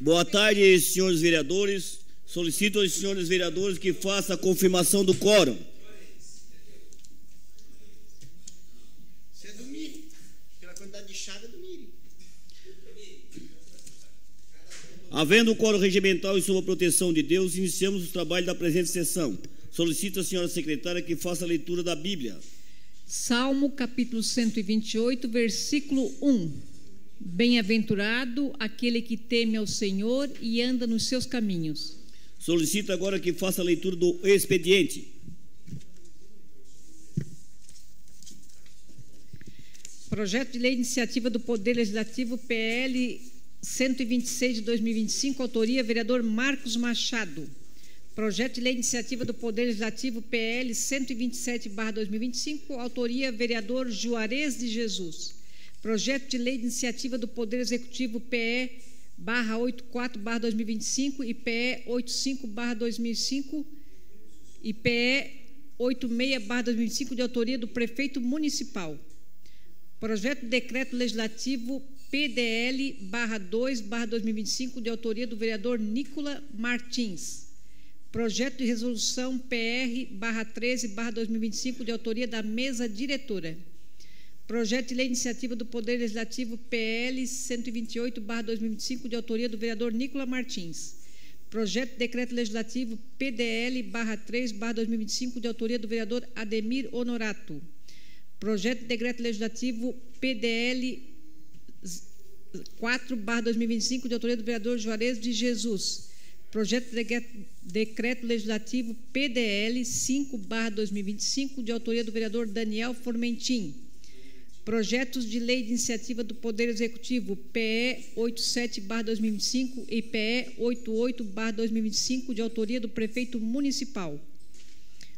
Boa tarde, senhores vereadores. Solicito aos senhores vereadores que façam a confirmação do quórum. Isso é do Miri. Pela quantidade de chave é do Miri. Havendo o quórum regimental e sob a proteção de Deus, iniciamos o trabalho da presente sessão. Solicito à senhora secretária que faça a leitura da Bíblia. Salmo capítulo 128, versículo 1. Bem-aventurado aquele que teme ao Senhor e anda nos seus caminhos. Solicito agora que faça a leitura do expediente. Projeto de Lei de Iniciativa do Poder Legislativo, PL 126 de 2025, autoria vereador Marcos Machado. Projeto de Lei de Iniciativa do Poder Legislativo, PL 127/2025, autoria vereador Juarez de Jesus. Projeto de Lei de Iniciativa do Poder Executivo, PE/84/2025 e PE/85/2005 e PE/86/2025, de autoria do Prefeito Municipal. Projeto de Decreto Legislativo PDL/2/2025, de autoria do vereador Nicola Martins. Projeto de Resolução PR/13/2025, de autoria da Mesa Diretora. Projeto de Lei de Iniciativa do Poder Legislativo PL 128/2025, de autoria do vereador Nicola Martins. Projeto de Decreto Legislativo PDL/3/2025, de autoria do vereador Ademir Honorato. Projeto de Decreto Legislativo PDL 4/2025, de autoria do vereador Juarez de Jesus. Projeto de Decreto Legislativo PDL 5/2025, de autoria do vereador Daniel Formentin. Projetos de Lei de Iniciativa do Poder Executivo PE 87/2025 e PE 88/2025, de autoria do Prefeito Municipal.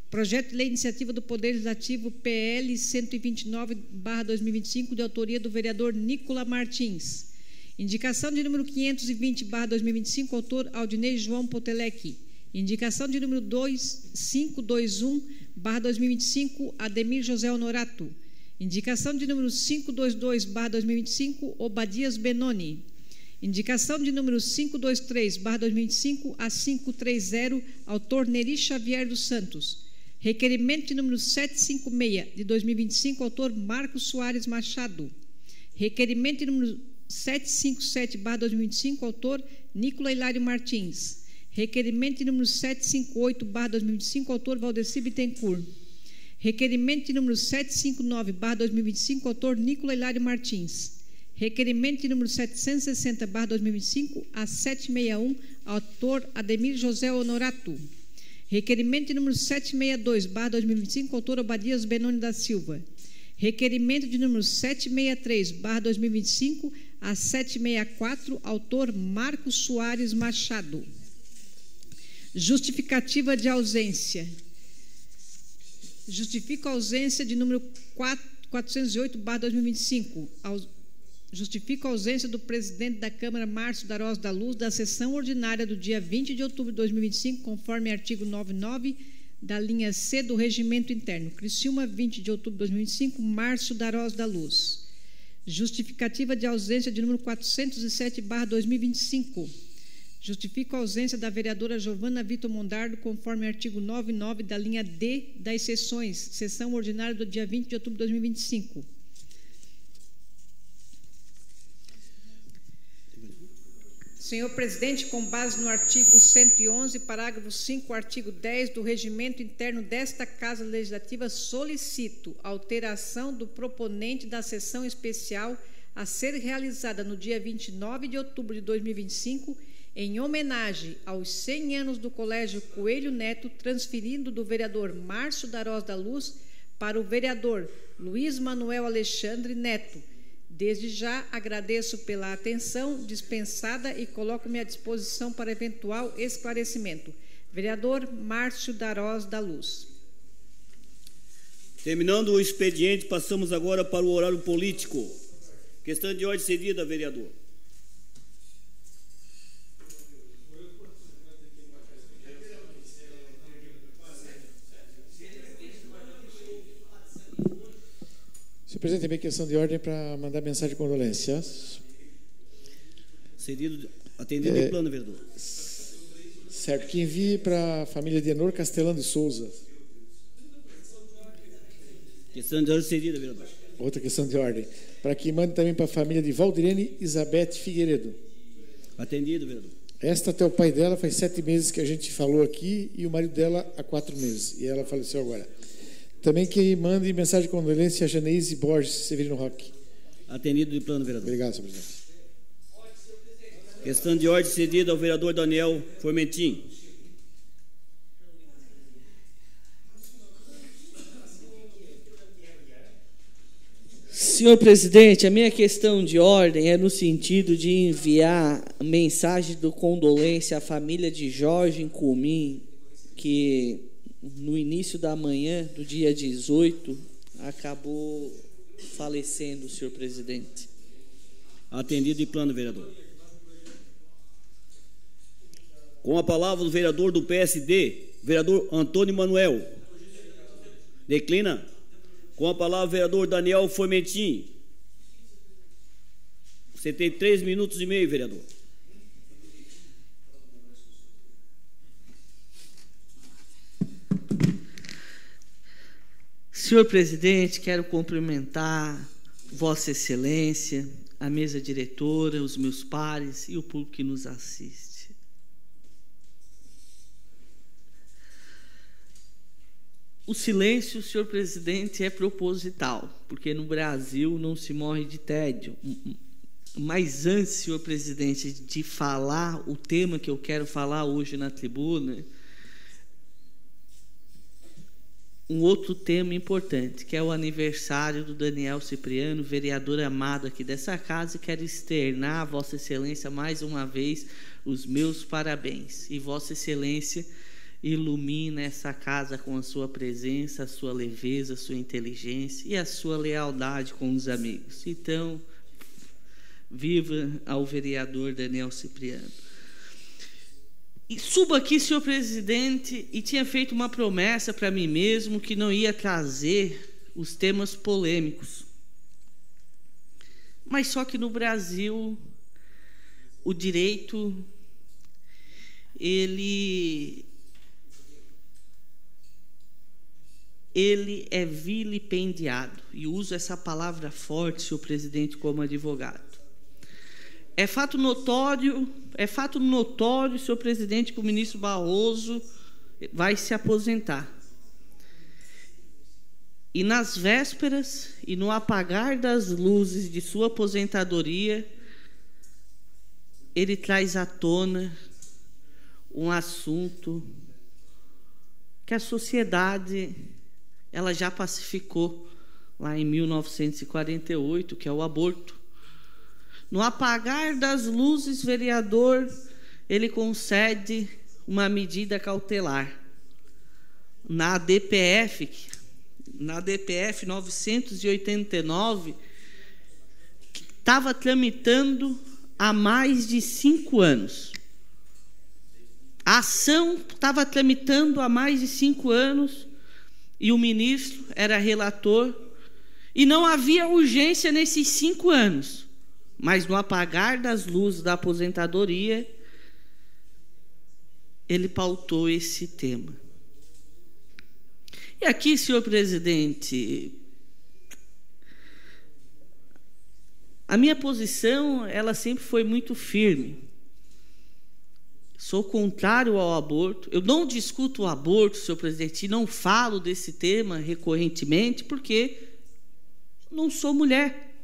Projeto de Lei de Iniciativa do Poder Legislativo PL 129/2025, de autoria do vereador Nicola Martins. Indicação de número 520/2025, autor Aldinei João Potelec. Indicação de número 2521/2025, Ademir José Honorato. Indicação de número 522/2025, Obadias Benoni. Indicação de número 523/2025 a 530, autor Neri Xavier dos Santos. Requerimento de número 756 de 2025, autor Marcos Soares Machado. Requerimento de número 757/2025, autor Nicola Hilário Martins. Requerimento de número 758/2025, autor Valdeci Bittencourt. Requerimento de número 759/2025, autor Nicola Hilário Martins. Requerimento de número 760/2025 a 761, autor Ademir José Honorato. Requerimento de número 762/2025, autor Obadias Benoni da Silva. Requerimento de número 763/2025 a 764, autor Marcos Soares Machado. Justificativa de ausência. Justifico a ausência de número 408/2025. Justifico a ausência do presidente da Câmara, Márcio Darós da Luz, da sessão ordinária do dia 20 de outubro de 2025, conforme artigo 99 da linha C do Regimento Interno. Criciúma, 20 de outubro de 2025, Márcio Darós da Luz. Justificativa de ausência de número 407/2025. Justifico a ausência da vereadora Giovana Vitor Mondardo, conforme artigo 99 da linha D das sessões, sessão ordinária do dia 20 de outubro de 2025. Senhor presidente, com base no artigo 111, parágrafo 5, artigo 10 do Regimento Interno desta Casa Legislativa, solicito alteração do proponente da sessão especial a ser realizada no dia 29 de outubro de 2025, em homenagem aos 100 anos do Colégio Coelho Neto, transferindo do vereador Márcio Darós da Luz para o vereador Luiz Manuel Alexandre Neto. Desde já agradeço pela atenção dispensada e coloco-me à disposição para eventual esclarecimento. Vereador Márcio Darós da Luz. Terminando o expediente, passamos agora para o horário político. Questão de ordem cedida, vereador. Senhor presidente, minha questão de ordem para mandar mensagem de condolências. Cedido. Atendido de plano, vereador. Certo. Que envie para a família de Enor Castelão de Souza. Questão de ordem cedida, vereador. Outra questão de ordem. Para que mande também para a família de Valdirene Isabete Figueiredo. Atendido, vereador. Esta até o pai dela faz 7 meses que a gente falou aqui e o marido dela há 4 meses. E ela faleceu agora. Também que mande mensagem de condolência a Janeise Borges Severino Roque. Atendido de plano, vereador. Obrigado, senhor presidente. Questão de ordem cedida ao vereador Daniel Formentin. Senhor presidente, a minha questão de ordem é no sentido de enviar mensagem de condolência à família de Jorge Cumim, que no início da manhã do dia 18 acabou falecendo, senhor presidente. Atendido de plano, vereador. Com a palavra do vereador do PSD, vereador Antônio Manuel. Declina. Com a palavra o vereador Daniel Formentin. Você tem 3 minutos e meio, vereador. Senhor presidente, quero cumprimentar Vossa Excelência, a mesa diretora, os meus pares e o público que nos assiste. O silêncio, senhor presidente, é proposital, porque no Brasil não se morre de tédio. Mas antes, senhor presidente, de falar o tema que eu quero falar hoje na tribuna, um outro tema importante, que é o aniversário do Daniel Cipriano, vereador amado aqui dessa casa, e quero externar a Vossa Excelência mais uma vez os meus parabéns. E Vossa Excelência ilumina essa casa com a sua presença, a sua leveza, a sua inteligência e a sua lealdade com os amigos. Então, viva ao vereador Daniel Cipriano. E subo aqui, senhor presidente, e tinha feito uma promessa para mim mesmo que não ia trazer os temas polêmicos. Mas só que no Brasil, o direito, ele é vilipendiado, e uso essa palavra forte, senhor presidente, como advogado. É fato notório, senhor presidente, que o ministro Barroso vai se aposentar. E nas vésperas e no apagar das luzes de sua aposentadoria, ele traz à tona um assunto que a sociedade ela já pacificou lá em 1948, que é o aborto. No apagar das luzes, vereador, ele concede uma medida cautelar. Na DPF 989, que estava tramitando há mais de 5 anos. A ação estava tramitando há mais de 5 anos, e o ministro era relator, e não havia urgência nesses 5 anos, mas no apagar das luzes da aposentadoria, ele pautou esse tema. E aqui, senhor presidente, a minha posição, ela sempre foi muito firme. Sou contrário ao aborto. Eu não discuto o aborto, senhor presidente, e não falo desse tema recorrentemente, porque não sou mulher.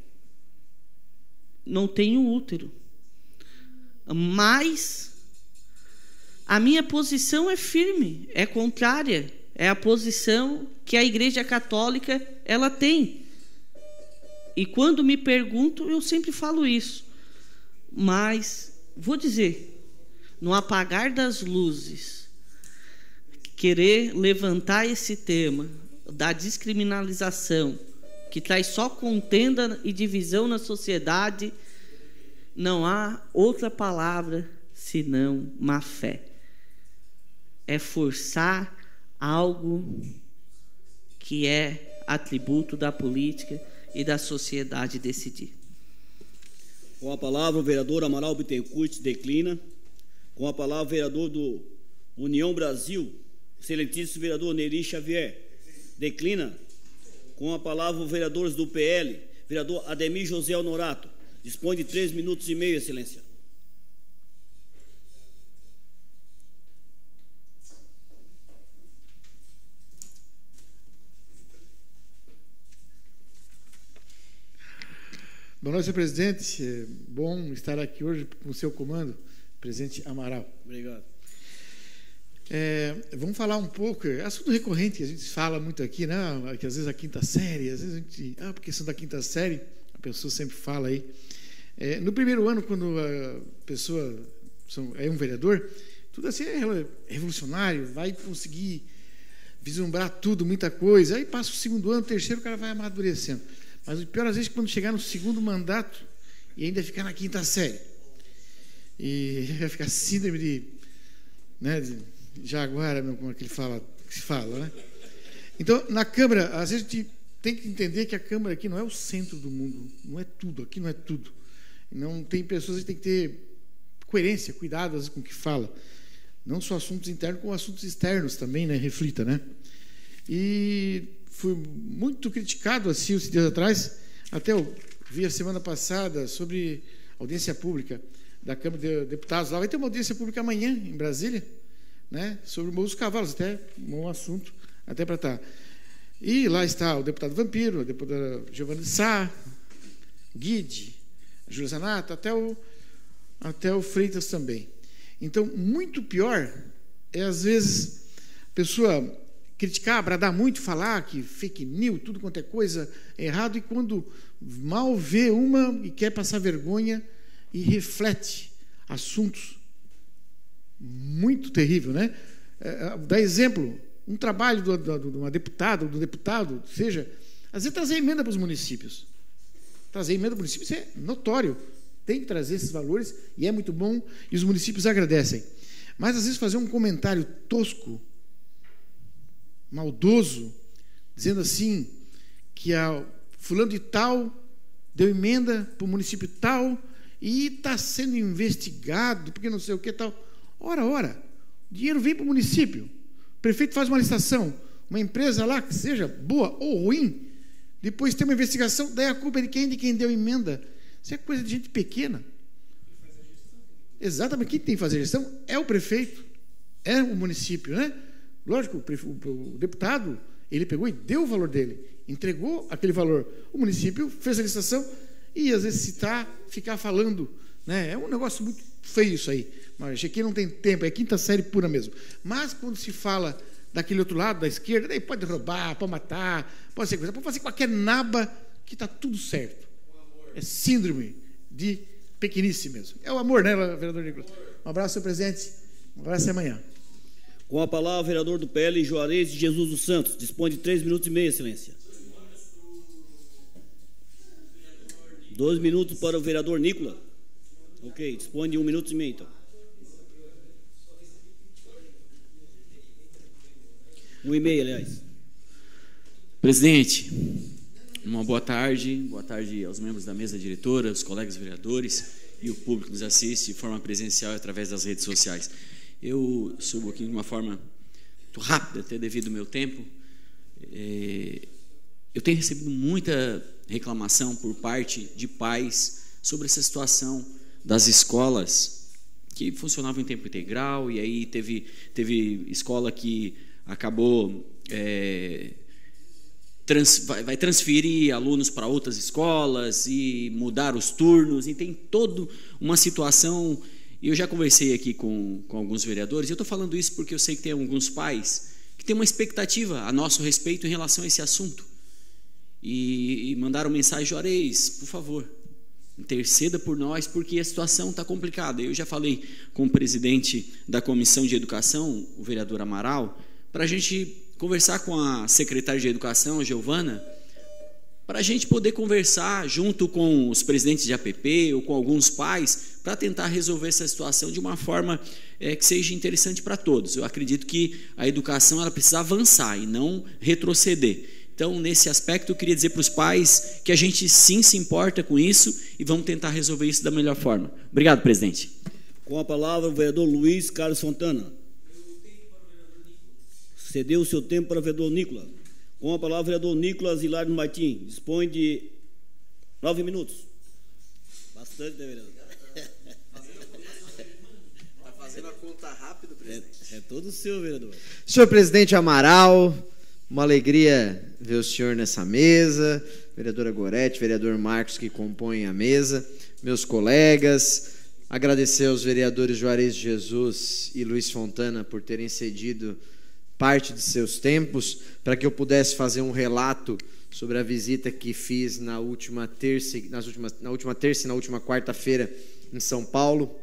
Não tenho útero. Mas a minha posição é firme, é contrária. É a posição que a Igreja Católica ela tem. E quando me pergunto, eu sempre falo isso. Mas vou dizer, no apagar das luzes, querer levantar esse tema da descriminalização, que traz só contenda e divisão na sociedade, não há outra palavra senão má fé. É forçar algo que é atributo da política e da sociedade decidir. Com a palavra, o vereador Amaral Bittencourt declina. Com a palavra, o vereador do União Brasil, excelentíssimo vereador Neri Xavier, declina. Com a palavra, os vereadores do PL, vereador Ademir José Honorato, dispõe de 3 minutos e meio, excelência. Boa noite, senhor presidente. É bom estar aqui hoje com o seu comando, presidente Amaral. Obrigado. Vamos falar um pouco, é assunto recorrente que a gente fala muito aqui, né? Que às vezes a quinta série, às vezes a gente, porque são da quinta série, a pessoa sempre fala aí. No primeiro ano, quando a pessoa é um vereador, tudo assim é revolucionário, vai conseguir vislumbrar tudo, muita coisa. Aí passa o segundo ano, o terceiro, o cara vai amadurecendo. Mas o pior, às vezes, quando chegar no segundo mandato e ainda ficar na quinta série. E vai ficar síndrome de Jaguara, como é que se fala, né? Então, na Câmara, às vezes a gente tem que entender que a Câmara aqui não é o centro do mundo, não é tudo, aqui não é tudo. Não tem pessoas que tem que ter coerência, cuidado às vezes, com o que fala. Não só assuntos internos, como assuntos externos também, né? Reflita, né? E fui muito criticado assim uns dias atrás, até eu vi a semana passada sobre audiência pública da Câmara de Deputados. Lá vai ter uma audiência pública amanhã em Brasília, né, sobre o Morro dos Cavalos, até um assunto até para estar. E lá está o deputado Vampiro, a deputada Giovana de Sá, Guide, a Júlia Zanata, até o Freitas também. Então, muito pior é, às vezes, a pessoa criticar, bradar muito, falar que fake news, tudo quanto é coisa é errado, e quando mal vê uma e quer passar vergonha e reflete assuntos muito terrível, né? Dá exemplo, um trabalho de uma deputada, do deputado, seja, às vezes trazer emenda para os municípios. Trazer emenda para os municípios é notório, tem que trazer esses valores e é muito bom e os municípios agradecem. Mas às vezes fazer um comentário tosco, maldoso, dizendo assim que a fulano de tal deu emenda para o município tal e está sendo investigado porque não sei o que tal. Ora, o dinheiro vem para o município, o prefeito faz uma licitação, uma empresa lá que seja boa ou ruim, depois tem uma investigação, daí a culpa é de quem deu emenda. Isso é coisa de gente pequena. Exatamente, quem tem que fazer a gestão é o prefeito, é o município, né? Lógico, o deputado, ele pegou e deu o valor dele, entregou aquele valor. O município fez a licitação e, às vezes, ficar falando, né? É um negócio muito feio isso aí. Mas aqui não tem tempo, é quinta série pura mesmo. Mas, quando se fala daquele outro lado, da esquerda, daí pode roubar, pode matar, pode ser coisa, pode fazer qualquer naba que está tudo certo. É síndrome de pequenice mesmo. É o amor, né, vereador Nicolas? Um abraço, senhor presidente. Um abraço e amanhã. Com a palavra, o vereador do PL, Juarez de Jesus dos Santos. Dispõe de 3 minutos e meio, excelência. 2 minutos para o vereador Nicolas. Ok, dispõe de 1 minuto e meio, então. 1 e meio, aliás. Presidente, uma boa tarde aos membros da mesa diretora, aos colegas vereadores e o público que nos assiste de forma presencial e através das redes sociais. Eu subo aqui de uma forma muito rápida, até devido ao meu tempo. Eu tenho recebido muita reclamação por parte de pais sobre essa situação das escolas que funcionavam em tempo integral, e aí teve escola que acabou vai transferir alunos para outras escolas e mudar os turnos, e tem toda uma situação. E eu já conversei aqui com alguns vereadores, e eu estou falando isso porque eu sei que tem alguns pais que têm uma expectativa a nosso respeito em relação a esse assunto, e mandaram mensagem: Juarez, por favor, interceda por nós, porque a situação está complicada. Eu já falei com o presidente da Comissão de Educação, o vereador Amaral, para a gente conversar com a secretária de Educação, a Giovana, para a gente poder conversar junto com os presidentes de APP ou com alguns pais, para tentar resolver essa situação de uma forma que seja interessante para todos. Eu acredito que a educação ela precisa avançar e não retroceder. Então, nesse aspecto, eu queria dizer para os pais que a gente sim se importa com isso e vamos tentar resolver isso da melhor forma. Obrigado, presidente. Com a palavra, o vereador Luiz Carlos Fontana. Cedeu o seu tempo para o vereador Nicolas. Com a palavra, o vereador Nicolas Hilário Martins. Dispõe de 9 minutos. Bastante, né, vereador? Está fazendo a conta rápido, presidente. É todo seu, vereador. Senhor presidente Amaral, uma alegria ver o senhor nessa mesa, vereadora Gorete, vereador Marcos, que compõem a mesa, meus colegas, agradecer aos vereadores Juarez de Jesus e Luiz Fontana por terem cedido parte de seus tempos para que eu pudesse fazer um relato sobre a visita que fiz na última terça e na última quarta-feira em São Paulo,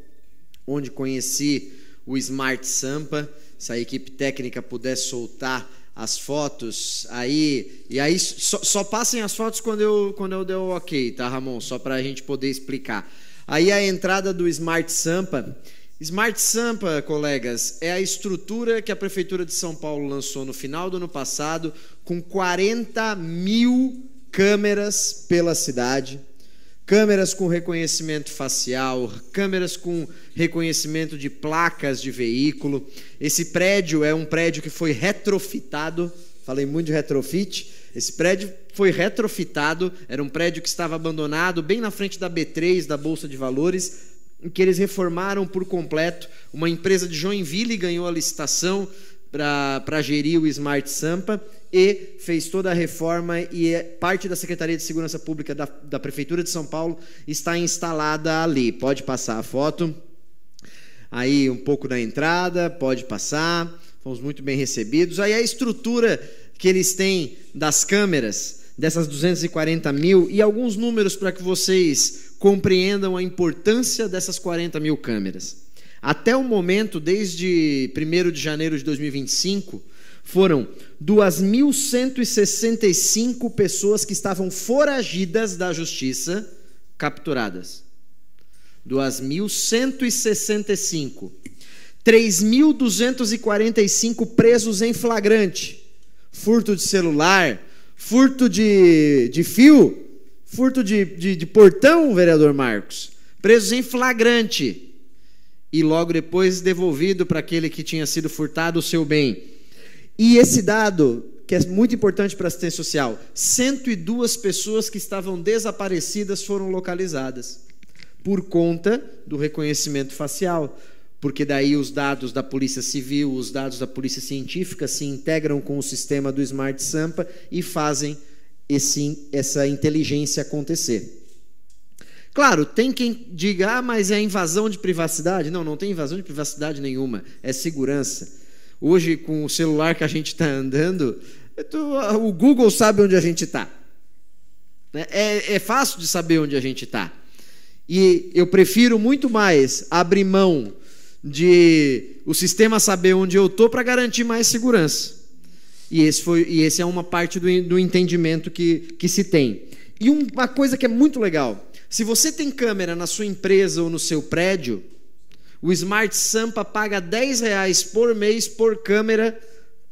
onde conheci o Smart Sampa. Se a equipe técnica pudesse soltar as fotos aí, e aí só passem as fotos quando eu der o ok, tá, Ramon? Só para a gente poder explicar. Aí a entrada do Smart Sampa. Smart Sampa, colegas, é a estrutura que a Prefeitura de São Paulo lançou no final do ano passado, com 40 mil câmeras pela cidade, câmeras com reconhecimento facial, câmeras com reconhecimento de placas de veículo. Esse prédio é um prédio que foi retrofitado, falei muito de retrofit, esse prédio foi retrofitado, era um prédio que estava abandonado bem na frente da B3, da Bolsa de Valores, em que eles reformaram por completo. Uma empresa de Joinville ganhou a licitação para gerir o Smart Sampa e fez toda a reforma, e parte da Secretaria de Segurança Pública da Prefeitura de São Paulo está instalada ali. Pode passar a foto. Aí um pouco da entrada, pode passar. Fomos muito bem recebidos. Aí a estrutura que eles têm das câmeras, dessas 240 mil, e alguns números para que vocês compreendam a importância dessas 40 mil câmeras. Até o momento, desde 1º de janeiro de 2025, foram 2.165 pessoas que estavam foragidas da justiça capturadas. 2.165. 3.245 presos em flagrante. Furto de celular, furto de fio, furto de portão, vereador Marcos. Presos em flagrante. E logo depois devolvido para aquele que tinha sido furtado o seu bem. E esse dado, que é muito importante para a assistência social, 102 pessoas que estavam desaparecidas foram localizadas por conta do reconhecimento facial, porque daí os dados da Polícia Civil, os dados da Polícia Científica se integram com o sistema do Smart Sampa e fazem essa inteligência acontecer. Claro, tem quem diga, mas é invasão de privacidade. Não, não tem invasão de privacidade nenhuma, é segurança. Hoje, com o celular que a gente está andando, o Google sabe onde a gente está. É fácil de saber onde a gente está. E eu prefiro muito mais abrir mão de o sistema saber onde eu estou para garantir mais segurança. E esse é uma parte do entendimento que se tem. E uma coisa que é muito legal, se você tem câmera na sua empresa ou no seu prédio, o Smart Sampa paga R$10 por mês por câmera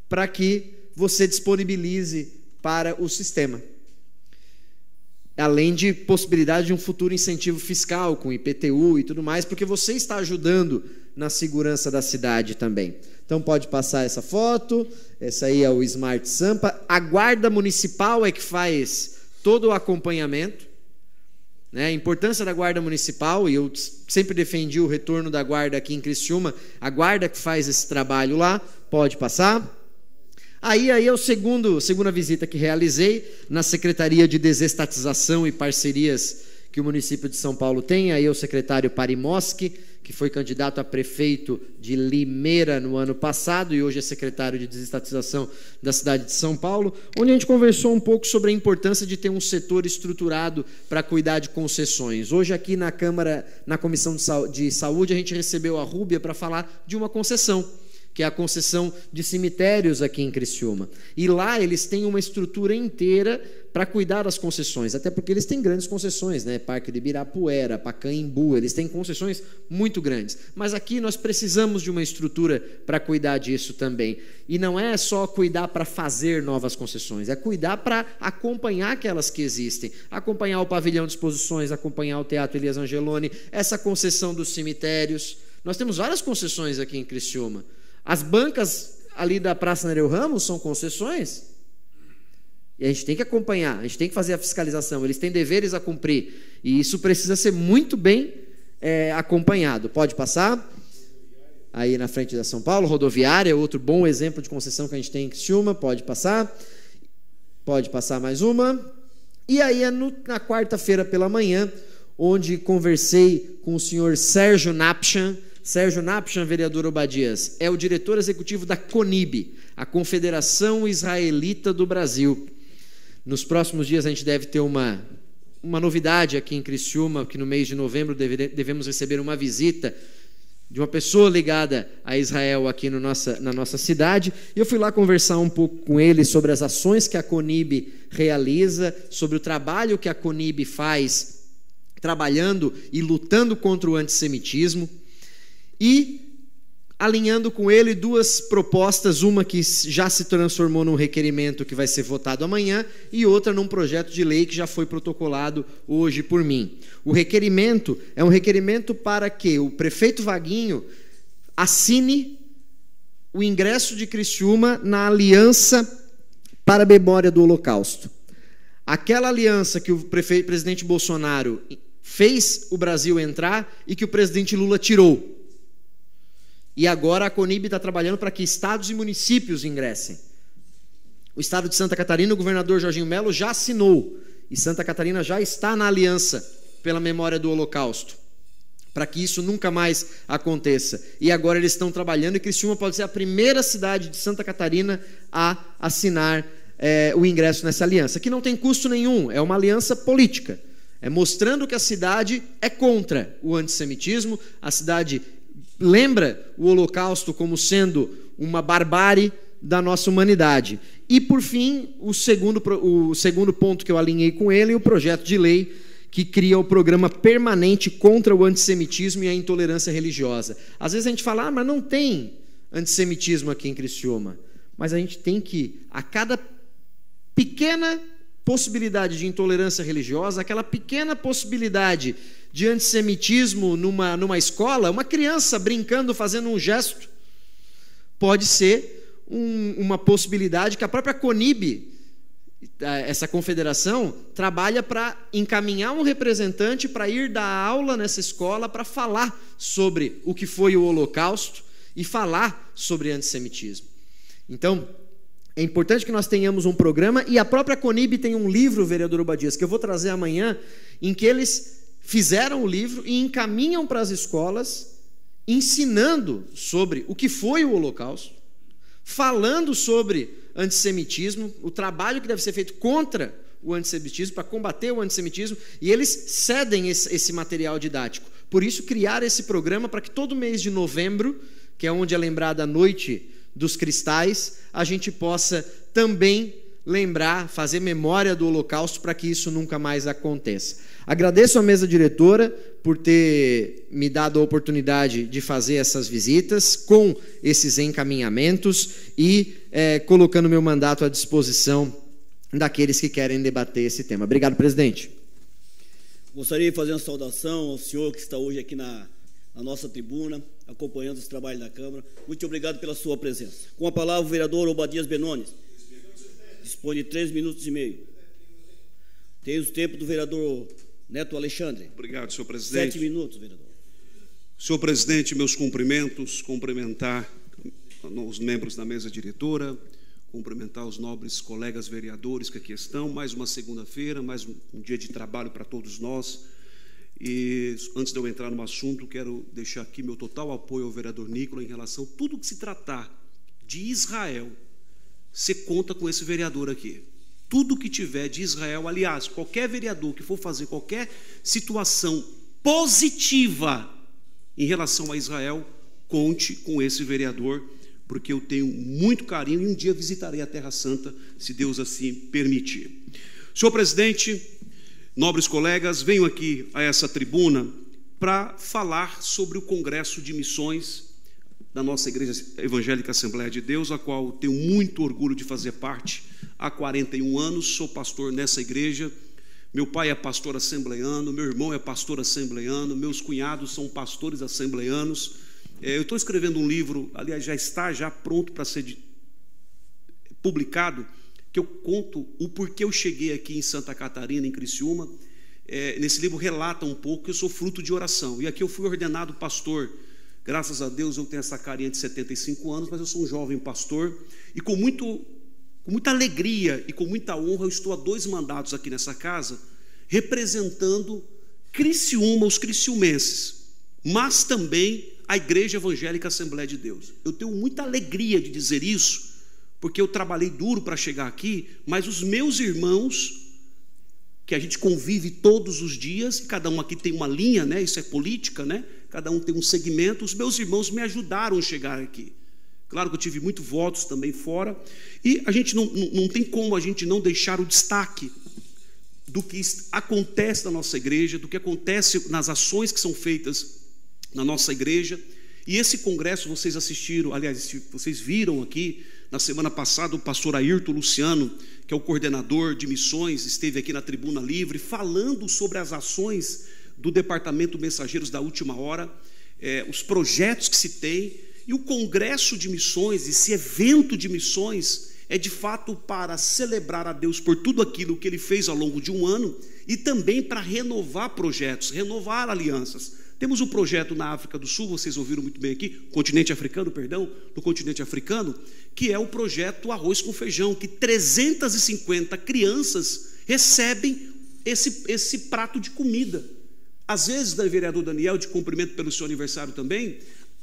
para que você disponibilize para o sistema. Além de possibilidade de um futuro incentivo fiscal com IPTU e tudo mais, porque você está ajudando na segurança da cidade também. Então pode passar essa foto, essa aí é o Smart Sampa. A Guarda Municipal é que faz todo o acompanhamento. A importância da Guarda Municipal, e eu sempre defendi o retorno da Guarda aqui em Criciúma, a Guarda que faz esse trabalho lá, pode passar. Aí é a segunda visita que realizei na Secretaria de Desestatização e Parcerias que o município de São Paulo tem. Aí é o secretário Parimoski, que foi candidato a prefeito de Limeira no ano passado e hoje é secretário de Desestatização da cidade de São Paulo, onde a gente conversou um pouco sobre a importância de ter um setor estruturado para cuidar de concessões. Hoje aqui na Câmara, na Comissão de Saúde, a gente recebeu a Rúbia para falar de uma concessão, que é a concessão de cemitérios aqui em Criciúma. E lá eles têm uma estrutura inteira para cuidar das concessões, até porque eles têm grandes concessões, né? Parque de Ibirapuera, Pacaembu, eles têm concessões muito grandes. Mas aqui nós precisamos de uma estrutura para cuidar disso também. E não é só cuidar para fazer novas concessões, é cuidar para acompanhar aquelas que existem. Acompanhar o pavilhão de exposições, acompanhar o Teatro Elias Angeloni, essa concessão dos cemitérios. Nós temos várias concessões aqui em Criciúma. As bancas ali da Praça Nereu Ramos são concessões. E a gente tem que acompanhar, a gente tem que fazer a fiscalização, eles têm deveres a cumprir. E isso precisa ser muito bem acompanhado. Pode passar? Aí na frente da São Paulo, rodoviária, outro bom exemplo de concessão que a gente tem em Criciúma. Pode passar? Pode passar mais uma. E aí é na quarta-feira pela manhã, onde conversei com o senhor Sérgio Napchan. Sérgio Napchan, vereador Obadias, é o diretor executivo da CONIB, a Confederação Israelita do Brasil. Nos próximos dias a gente deve ter uma novidade aqui em Criciúma, que no mês de novembro devemos receber uma visita de uma pessoa ligada a Israel aqui na nossa cidade. E eu fui lá conversar um pouco com ele sobre as ações que a CONIB realiza, sobre o trabalho que a CONIB faz, trabalhando e lutando contra o antissemitismo. E alinhando com ele duas propostas, uma que já se transformou num requerimento que vai ser votado amanhã e outra num projeto de lei que já foi protocolado hoje por mim. O requerimento é um requerimento para que o prefeito Vaguinho assine o ingresso de Criciúma na Aliança para a Memória do Holocausto. Aquela aliança que o presidente Bolsonaro fez o Brasil entrar e que o presidente Lula tirou. E agora a CONIB está trabalhando para que estados e municípios ingressem. O estado de Santa Catarina, o governador Jorginho Melo já assinou. E Santa Catarina já está na aliança pela memória do Holocausto, para que isso nunca mais aconteça. E agora eles estão trabalhando, e Criciúma pode ser a primeira cidade de Santa Catarina a assinar o ingresso nessa aliança, que não tem custo nenhum, é uma aliança política. É mostrando que a cidade é contra o antissemitismo, a cidade lembra o Holocausto como sendo uma barbárie da nossa humanidade. E, por fim, o segundo ponto que eu alinhei com ele, o projeto de lei que cria o programa permanente contra o antissemitismo e a intolerância religiosa. Às vezes a gente fala, mas não tem antissemitismo aqui em Criciúma. Mas a gente tem que, a cada pequena possibilidade de intolerância religiosa, aquela pequena possibilidade de antissemitismo numa escola, uma criança brincando, fazendo um gesto, pode ser uma possibilidade que a própria CONIB, essa confederação, trabalha para encaminhar um representante para ir dar aula nessa escola, para falar sobre o que foi o Holocausto e falar sobre antissemitismo. Então, é importante que nós tenhamos um programa, e a própria CONIB tem um livro, vereador Obadias, que eu vou trazer amanhã, em que eles fizeram o livro e encaminham para as escolas, ensinando sobre o que foi o Holocausto, falando sobre antissemitismo, o trabalho que deve ser feito contra o antissemitismo, para combater o antissemitismo, e eles cedem esse material didático. Por isso, criar esse programa para que todo mês de novembro, que é onde é lembrada a Noite dos Cristais, a gente possa também lembrar, fazer memória do Holocausto, para que isso nunca mais aconteça. Agradeço à mesa diretora por ter me dado a oportunidade de fazer essas visitas com esses encaminhamentos e colocando meu mandato à disposição daqueles que querem debater esse tema. Obrigado, presidente. Gostaria de fazer uma saudação ao senhor que está hoje aqui na nossa tribuna, acompanhando os trabalhos da Câmara. Muito obrigado pela sua presença. Com a palavra, o vereador Obadias Benones. Dispõe de 3 minutos e meio. Tem o tempo do vereador Neto Alexandre. Obrigado, senhor presidente. 7 minutos, vereador. Senhor presidente, meus cumprimentos, cumprimentar os membros da mesa diretora, cumprimentar os nobres colegas vereadores que aqui estão. Mais uma segunda-feira, mais um dia de trabalho para todos nós. E antes de eu entrar no assunto, quero deixar aqui meu total apoio ao vereador Nicola em relação a tudo que se tratar de Israel. Você conta com esse vereador aqui. Tudo que tiver de Israel, aliás, qualquer vereador que for fazer qualquer situação positiva em relação a Israel, conte com esse vereador, porque eu tenho muito carinho e um dia visitarei a Terra Santa, se Deus assim permitir. Senhor presidente, nobres colegas, venho aqui a essa tribuna para falar sobre o Congresso de Missões da nossa Igreja Evangélica Assembleia de Deus, a qual tenho muito orgulho de fazer parte há 41 anos, sou pastor nessa igreja. Meu pai é pastor assembleiano, meu irmão é pastor assembleiano, meus cunhados são pastores assembleianos. Eu estou escrevendo um livro, aliás, já está pronto para ser publicado, que eu conto o porquê eu cheguei aqui em Santa Catarina, em Criciúma. Nesse livro relata um pouco que eu sou fruto de oração. E aqui eu fui ordenado pastor. Graças a Deus eu tenho essa carinha de 75 anos, mas eu sou um jovem pastor. E com muita alegria e com muita honra, eu estou há 2 mandatos aqui nessa casa, representando Criciúma, os criciumenses, mas também a Igreja Evangélica Assembleia de Deus. Eu tenho muita alegria de dizer isso, porque eu trabalhei duro para chegar aqui, mas os meus irmãos, que a gente convive todos os dias, cada um aqui tem uma linha, né? Isso é política, né? Cada um tem um segmento. Os meus irmãos me ajudaram a chegar aqui. Claro que eu tive muitos votos também fora, e a gente não tem como a gente não deixar o destaque do que acontece na nossa igreja, do que acontece nas ações que são feitas na nossa igreja. E esse congresso vocês assistiram, aliás, vocês viram aqui na semana passada o pastor Ayrton Luciano, que é o coordenador de missões, esteve aqui na Tribuna Livre falando sobre as ações do Departamento Mensageiros da Última Hora, os projetos que se tem. E o Congresso de Missões, esse evento de missões, é de fato para celebrar a Deus por tudo aquilo que Ele fez ao longo de um ano e também para renovar projetos, renovar alianças. Temos um projeto na África do Sul, vocês ouviram muito bem aqui, no continente africano, que é o projeto Arroz com Feijão, que 350 crianças recebem esse prato de comida. Às vezes, vereador Daniel, de cumprimento pelo seu aniversário também,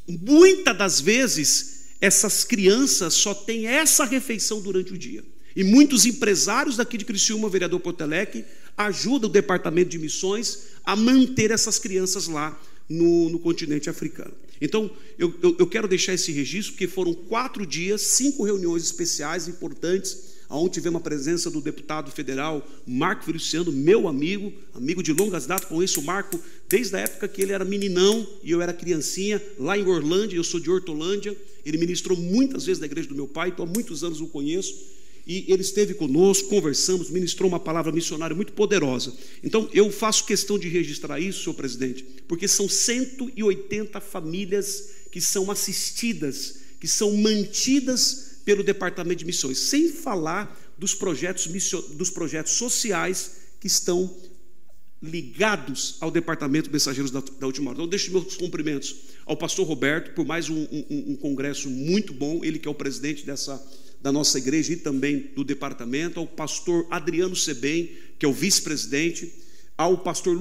muitas das vezes essas crianças só têm essa refeição durante o dia. E muitos empresários daqui de Criciúma, vereador Potelec, ajudam o Departamento de Missões a manter essas crianças lá no continente africano. Então, eu quero deixar esse registro, porque foram 4 dias, 5 reuniões especiais importantes, onde tivemos a presença do deputado federal Marco Feliciano, meu amigo de longas datas. Conheço o Marco desde a época que ele era meninão e eu era criancinha, lá em Orlândia. Eu sou de Hortolândia. Ele ministrou muitas vezes na igreja do meu pai, então há muitos anos o conheço. E ele esteve conosco, conversamos, ministrou uma palavra missionária muito poderosa. Então, eu faço questão de registrar isso, senhor presidente, porque são 180 famílias que são assistidas, que são mantidas pelo Departamento de Missões, sem falar dos projetos sociais que estão ligados ao Departamento Mensageiros da Última Hora. Então, deixo meus cumprimentos ao pastor Roberto por mais um congresso muito bom, ele que é o presidente da nossa igreja e também do departamento, ao pastor Adriano Sebem, que é o vice-presidente, ao pastor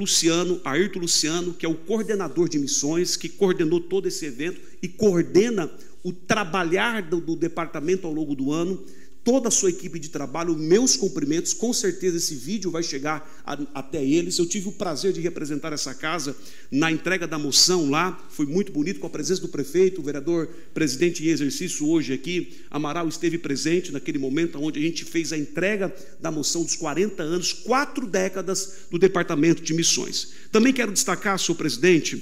Ayrton Luciano, que é o coordenador de missões, que coordenou todo esse evento e coordena o trabalhar do departamento ao longo do ano, toda a sua equipe de trabalho, meus cumprimentos. Com certeza esse vídeo vai chegar até eles. Eu tive o prazer de representar essa casa na entrega da moção lá, foi muito bonito, com a presença do prefeito, o vereador presidente em exercício hoje aqui, Amaral, esteve presente naquele momento onde a gente fez a entrega da moção dos 40 anos, 4 décadas do Departamento de Missões. Também quero destacar, senhor presidente,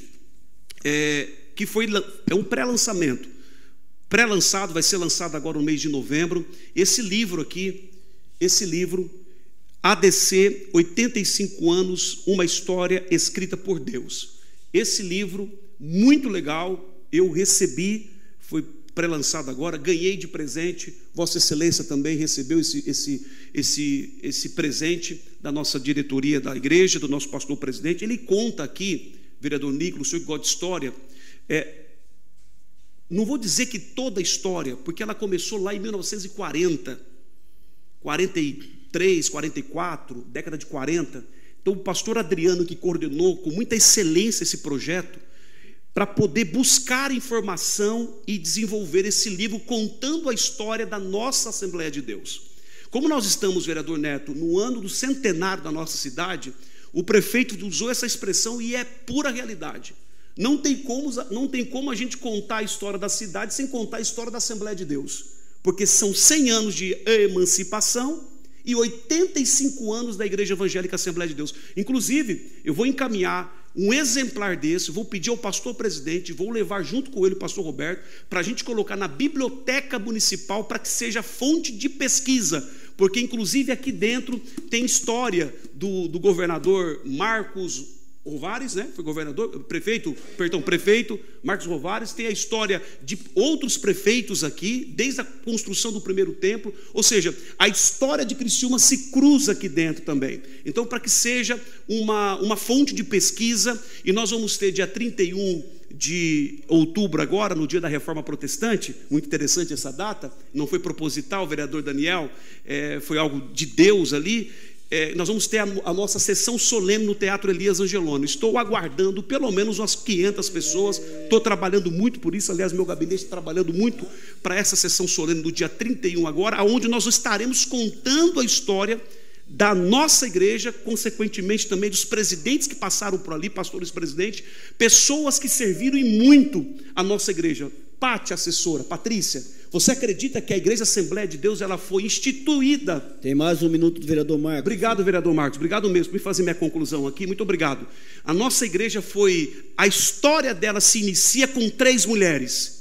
que é um pré-lançamento. Pré-lançado, vai ser lançado agora no mês de novembro, esse livro aqui, ADC, 85 anos, uma história escrita por Deus. Esse livro, muito legal, eu recebi, foi pré-lançado agora, ganhei de presente, Vossa Excelência também recebeu esse presente da nossa diretoria da igreja, do nosso pastor presidente. Ele conta aqui, vereador Nicolas, o senhor que gosta de história, não vou dizer que toda a história, porque ela começou lá em 1940, 43, 44, década de 40. Então, o pastor Adriano, que coordenou com muita excelência esse projeto, para poder buscar informação e desenvolver esse livro, contando a história da nossa Assembleia de Deus. Como nós estamos, vereador Neto, no ano do centenário da nossa cidade, o prefeito usou essa expressão e é pura realidade. Não tem como a gente contar a história da cidade sem contar a história da Assembleia de Deus, porque são 100 anos de emancipação e 85 anos da Igreja Evangélica Assembleia de Deus. Inclusive, eu vou encaminhar um exemplar desse, vou pedir ao pastor presidente, vou levar junto com ele o pastor Roberto, para a gente colocar na biblioteca municipal, para que seja fonte de pesquisa, porque inclusive aqui dentro tem história do governador Marcos Rovares, né? Foi governador, prefeito Marcos Rovares, tem a história de outros prefeitos aqui, desde a construção do primeiro templo, ou seja, a história de Criciúma se cruza aqui dentro também. Então, para que seja uma fonte de pesquisa, e nós vamos ter dia 31 de outubro agora, no dia da Reforma Protestante, muito interessante essa data, não foi proposital, o vereador Daniel, foi algo de Deus ali. Nós vamos ter a nossa sessão solene no Teatro Elias Angeloni. Estou aguardando pelo menos umas 500 pessoas. Estou trabalhando muito por isso. Aliás, meu gabinete está trabalhando muito para essa sessão solene do dia 31 agora, onde nós estaremos contando a história da nossa igreja, consequentemente também dos presidentes que passaram por ali, pastores presidentes, pessoas que serviram e muito a nossa igreja. Pátia, assessora, Patrícia, você acredita que a Igreja Assembleia de Deus ela foi instituída? Tem mais um minuto do vereador Marcos. Obrigado, vereador Marcos. Obrigado mesmo por me fazer minha conclusão aqui. Muito obrigado. A nossa igreja a história dela se inicia com 3 mulheres.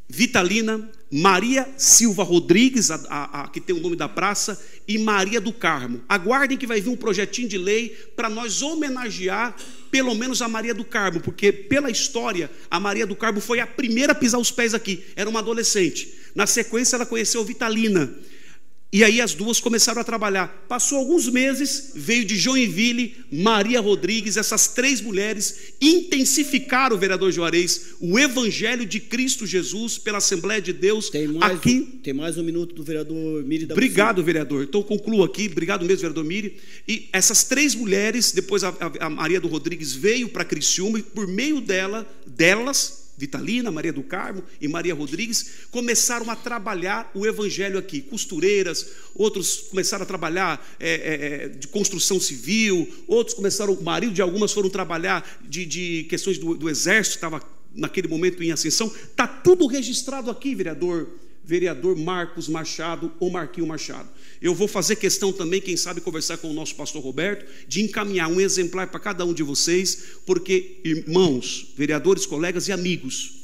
Vitalina, Maria Silva Rodrigues, a que tem o nome da praça, e Maria do Carmo. Aguardem que vai vir um projetinho de lei para nós homenagear pelo menos a Maria do Carmo, porque pela história, a Maria do Carmo foi a primeira a pisar os pés aqui, era uma adolescente. Na sequência, ela conheceu Vitalina. E aí as duas começaram a trabalhar. Passou alguns meses, veio de Joinville, Maria Rodrigues, essas 3 mulheres intensificaram, vereador Juarez, o Evangelho de Cristo Jesus pela Assembleia de Deus aqui. Tem mais um minuto do vereador Miri. Obrigado, vereador. Então concluo aqui. Obrigado mesmo, vereador Miri. E essas 3 mulheres, depois a Maria do Rodrigues veio para Criciúma e por meio delas, Vitalina, Maria do Carmo e Maria Rodrigues, começaram a trabalhar o evangelho aqui. Costureiras, outros começaram a trabalhar de construção civil, outros começaram, o marido de algumas foram trabalhar de questões do exército, estava naquele momento em ascensão. Está tudo registrado aqui, vereador Marcos Machado ou Marquinho Machado. Eu vou fazer questão também, quem sabe, conversar com o nosso pastor Roberto, de encaminhar um exemplar para cada um de vocês, porque, irmãos, vereadores, colegas e amigos,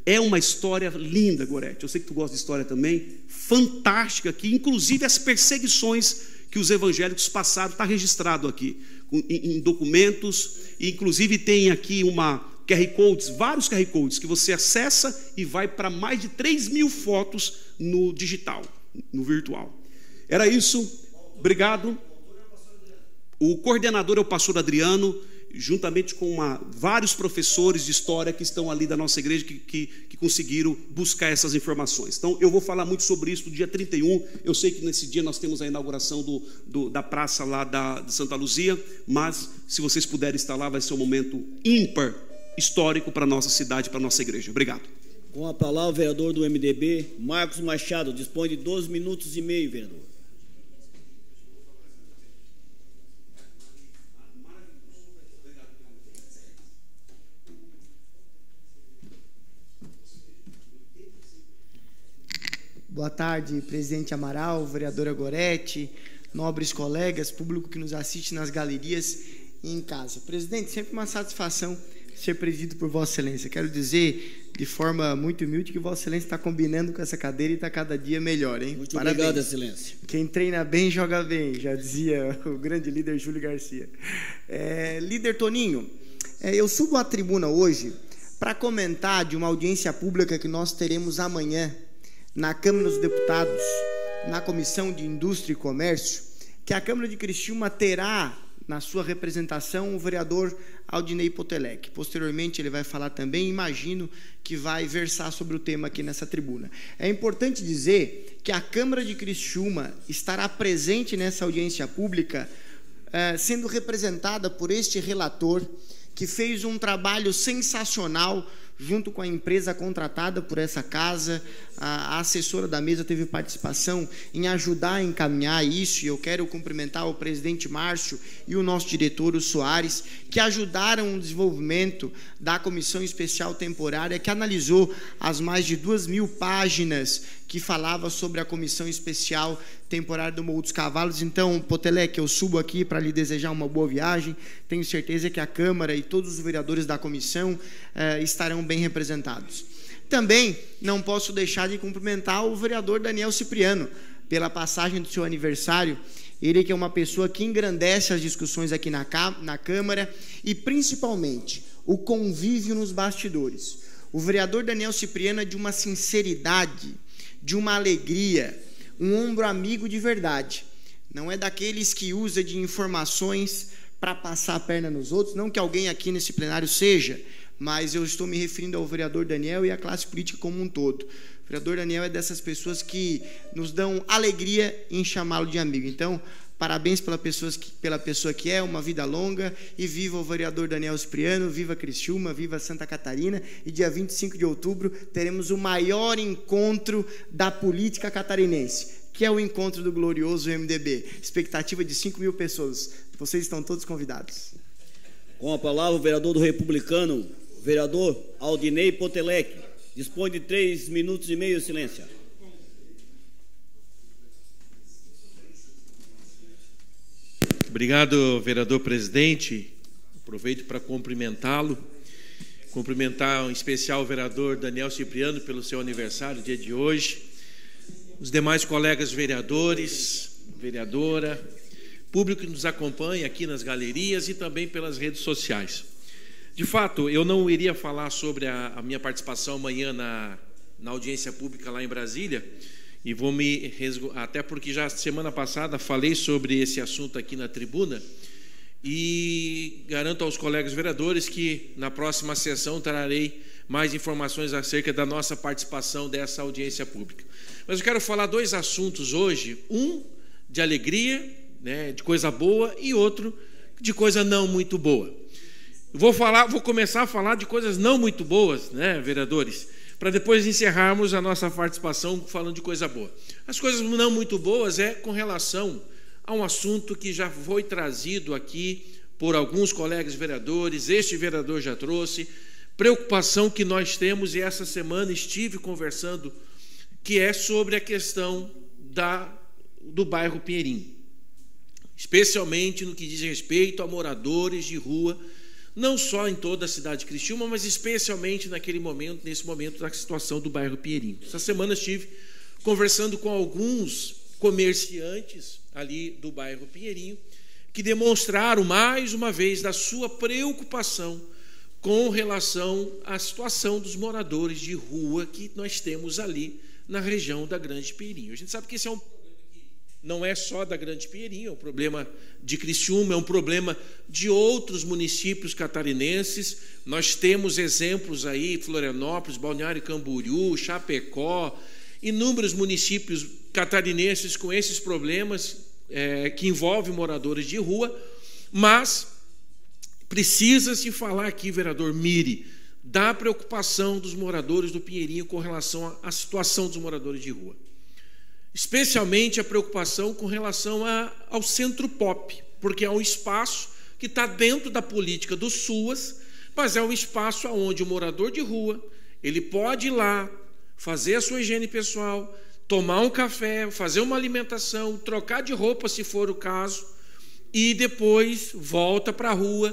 é uma história linda, Gorete. Eu sei que tu gosta de história também, fantástica aqui, inclusive as perseguições que os evangélicos passaram, está registrado aqui, em documentos, e inclusive tem aqui QR Codes, vários QR Codes, que você acessa e vai para mais de 3.000 fotos no digital, no virtual. Era isso, obrigado. O coordenador é o pastor Adriano, juntamente com vários professores de história que estão ali da nossa igreja, que conseguiram buscar essas informações. Então, eu vou falar muito sobre isso no dia 31. Eu sei que nesse dia nós temos a inauguração da praça lá de Santa Luzia, mas se vocês puderem estar lá, vai ser um momento ímpar, histórico para a nossa cidade, para a nossa igreja. Obrigado. Com a palavra, o vereador do MDB, Marcos Machado, dispõe de 12 minutos e meio, vereador. Boa tarde, presidente Amaral, vereadora Gorete, nobres colegas, público que nos assiste nas galerias e em casa. Presidente, sempre uma satisfação ser presidido por Vossa Excelência. Quero dizer, de forma muito humilde, que Vossa Excelência está combinando com essa cadeira e está cada dia melhor, hein? Muito obrigado, Excelência. Quem treina bem, joga bem, já dizia o grande líder Júlio Garcia. Líder Toninho, eu subo à tribuna hoje para comentar de uma audiência pública que nós teremos amanhã na Câmara dos Deputados, na Comissão de Indústria e Comércio, que a Câmara de Criciúma terá na sua representação o vereador Aldinei Potelec. Posteriormente ele vai falar também, imagino que vai versar sobre o tema aqui nessa tribuna. É importante dizer que a Câmara de Criciúma estará presente nessa audiência pública, sendo representada por este relator, que fez um trabalho sensacional junto com a empresa contratada por essa casa. A assessora da mesa teve participação em ajudar a encaminhar isso, e eu quero cumprimentar o presidente Márcio e o nosso diretor, o Soares, que ajudaram o desenvolvimento da comissão especial temporária, que analisou as mais de 2.000 páginas que falava sobre a comissão especial temporária do Morro dos Cavalos. Então, Potelec, eu subo aqui para lhe desejar uma boa viagem. Tenho certeza que a Câmara e todos os vereadores da comissão estarão bem representados. Também não posso deixar de cumprimentar o vereador Daniel Cipriano pela passagem do seu aniversário. Ele que é uma pessoa que engrandece as discussões aqui na Câmara, e principalmente o convívio nos bastidores. O vereador Daniel Cipriano é de uma sinceridade, de uma alegria, um ombro amigo de verdade. Não é daqueles que usa de informações para passar a perna nos outros, não que alguém aqui nesse plenário seja, mas eu estou me referindo ao vereador Daniel e à classe política como um todo. O vereador Daniel é dessas pessoas que nos dão alegria em chamá-lo de amigo. Então, parabéns pela pessoa que é, uma vida longa, e viva o vereador Daniel Cipriano, viva Criciúma, viva Santa Catarina. E dia 25 de outubro teremos o maior encontro da política catarinense, que é o encontro do glorioso MDB. Expectativa de 5.000 pessoas. Vocês estão todos convidados. Com a palavra, o vereador do Republicano, vereador Aldinei Potelec. Dispõe de 3 minutos e meio de silêncio. Obrigado, vereador presidente. Aproveito para cumprimentá-lo. Cumprimentar em especial o vereador Daniel Cipriano pelo seu aniversário, dia de hoje. Os demais colegas vereadores, vereadora, público que nos acompanha aqui nas galerias e também pelas redes sociais. De fato, eu não iria falar sobre a minha participação amanhã na audiência pública lá em Brasília, e vou até porque já semana passada falei sobre esse assunto aqui na tribuna, e garanto aos colegas vereadores que na próxima sessão trarei mais informações acerca da nossa participação dessa audiência pública. Mas eu quero falar 2 assuntos hoje, um de alegria, né, de coisa boa, e outro de coisa não muito boa. Vou começar a falar de coisas não muito boas, né, vereadores, para depois encerrarmos a nossa participação falando de coisa boa. As coisas não muito boas é com relação a um assunto que já foi trazido aqui por alguns colegas vereadores, este vereador já trouxe, preocupação que nós temos, e essa semana estive conversando, que é sobre a questão do bairro Pinheirinho, especialmente no que diz respeito a moradores de rua, não só em toda a cidade de Criciúma, mas especialmente nesse momento da situação do bairro Pinheirinho. Essa semana estive conversando com alguns comerciantes ali do bairro Pinheirinho, que demonstraram mais uma vez da sua preocupação com relação à situação dos moradores de rua que nós temos ali na região da Grande Pinheirinho. A gente sabe que esse é um problema que não é só da Grande Pinheirinho, é um problema de Criciúma, é um problema de outros municípios catarinenses. Nós temos exemplos aí, Florianópolis, Balneário Camboriú, Chapecó, inúmeros municípios catarinenses com esses problemas que envolvem moradores de rua, mas precisa-se falar aqui, vereador Miri, da preocupação dos moradores do Pinheirinho com relação à situação dos moradores de rua. Especialmente a preocupação com relação ao Centro Pop, porque é um espaço que está dentro da política do SUAS, mas é um espaço onde o morador de rua ele pode ir lá, fazer a sua higiene pessoal, tomar um café, fazer uma alimentação, trocar de roupa se for o caso, e depois volta para a rua,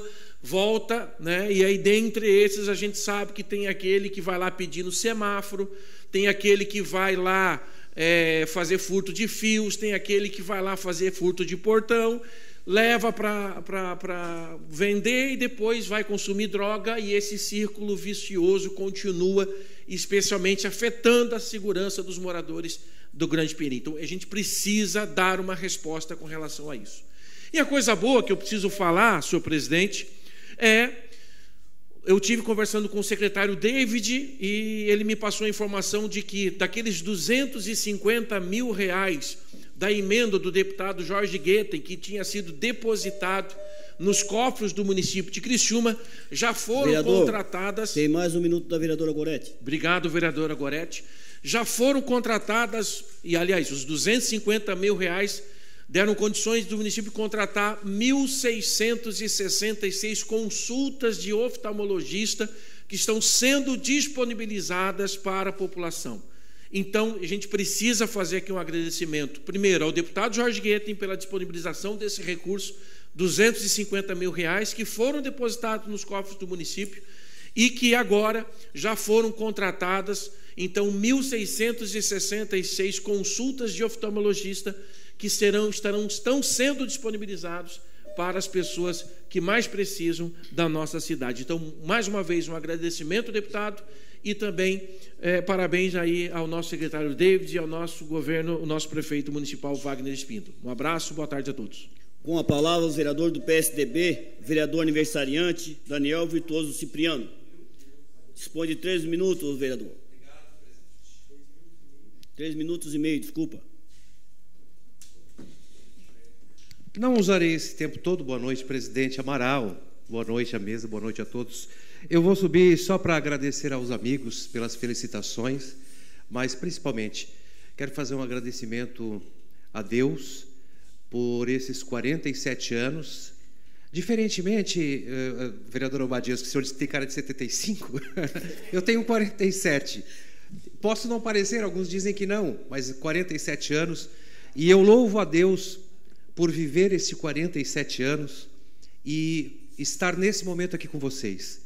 né? E aí dentre esses a gente sabe que tem aquele que vai lá pedir no semáforo, tem aquele que vai lá fazer furto de fios, tem aquele que vai lá fazer furto de portão, leva para vender e depois vai consumir droga, e esse círculo vicioso continua, especialmente afetando a segurança dos moradores do Grande Pinheirinho. Então, a gente precisa dar uma resposta com relação a isso. E a coisa boa que eu preciso falar, senhor presidente, eu tive conversando com o secretário David, e ele me passou a informação de que daqueles R$250 mil da emenda do deputado Jorge Guetem, que tinha sido depositado nos cofres do município de Criciúma já foram Vereador, contratadas. tem mais um minuto da vereadora Gorete. Obrigado, vereadora Gorete. Já foram contratadas, e aliás, os R$250 mil deram condições do município contratar 1.666 consultas de oftalmologista que estão sendo disponibilizadas para a população. Então, a gente precisa fazer aqui um agradecimento, primeiro, ao deputado Jorge Guetem pela disponibilização desse recurso, R$250 mil, que foram depositados nos cofres do município e que agora já foram contratadas, então, 1.666 consultas de oftalmologista que estão sendo disponibilizados para as pessoas que mais precisam da nossa cidade. Então, mais uma vez, um agradecimento, deputado, e também parabéns aí ao nosso secretário David e ao nosso governo, o nosso prefeito municipal Wagner Espíndola. Um abraço, boa tarde a todos. Com a palavra, o vereador do PSDB, vereador aniversariante, Daniel Virtuoso Cipriano. Dispõe de 3 minutos, vereador. 3 minutos e meio, desculpa. Não usarei esse tempo todo. Boa noite, presidente Amaral. Boa noite à mesa, boa noite a todos. Eu vou subir só para agradecer aos amigos pelas felicitações, mas principalmente quero fazer um agradecimento a Deus por esses 47 anos. Diferentemente, vereador Obadias, que o senhor disse que tem cara de 75, eu tenho 47. Posso não parecer, alguns dizem que não, mas 47 anos, e eu louvo a Deus por viver esses 47 anos e estar nesse momento aqui com vocês.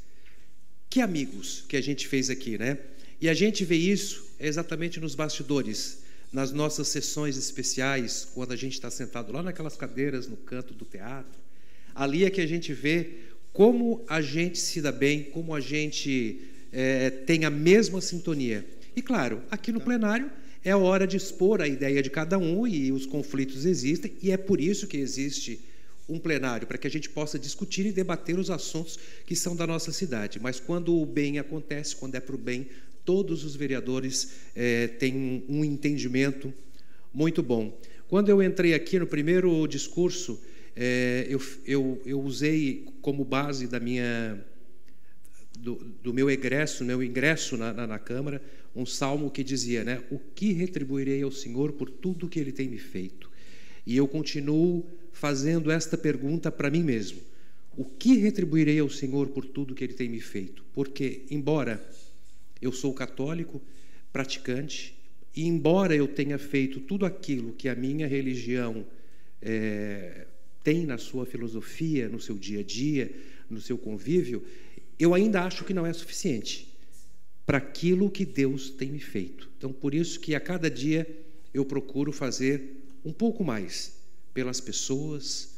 Que amigos que a gente fez aqui, né? E a gente vê isso exatamente nos bastidores, nas nossas sessões especiais, quando a gente está sentado lá naquelas cadeiras no canto do teatro. Ali é que a gente vê como a gente se dá bem, como a gente tem a mesma sintonia. E claro, aqui no plenário é a hora de expor a ideia de cada um, e os conflitos existem, e é por isso que existe um plenário, para que a gente possa discutir e debater os assuntos que são da nossa cidade. Mas quando o bem acontece, quando é para o bem, todos os vereadores têm um entendimento muito bom. Quando eu entrei aqui no primeiro discurso, eu usei como base do meu ingresso na Câmara, um salmo que dizia, né, o que retribuirei ao Senhor por tudo que Ele tem me feito? E eu continuo fazendo esta pergunta para mim mesmo. O que retribuirei ao Senhor por tudo que Ele tem me feito? Porque, embora eu sou católico, praticante, e embora eu tenha feito tudo aquilo que a minha religião tem na sua filosofia, no seu dia a dia, no seu convívio, eu ainda acho que não é suficiente para aquilo que Deus tem me feito. Então, por isso que a cada dia eu procuro fazer um pouco mais pelas pessoas,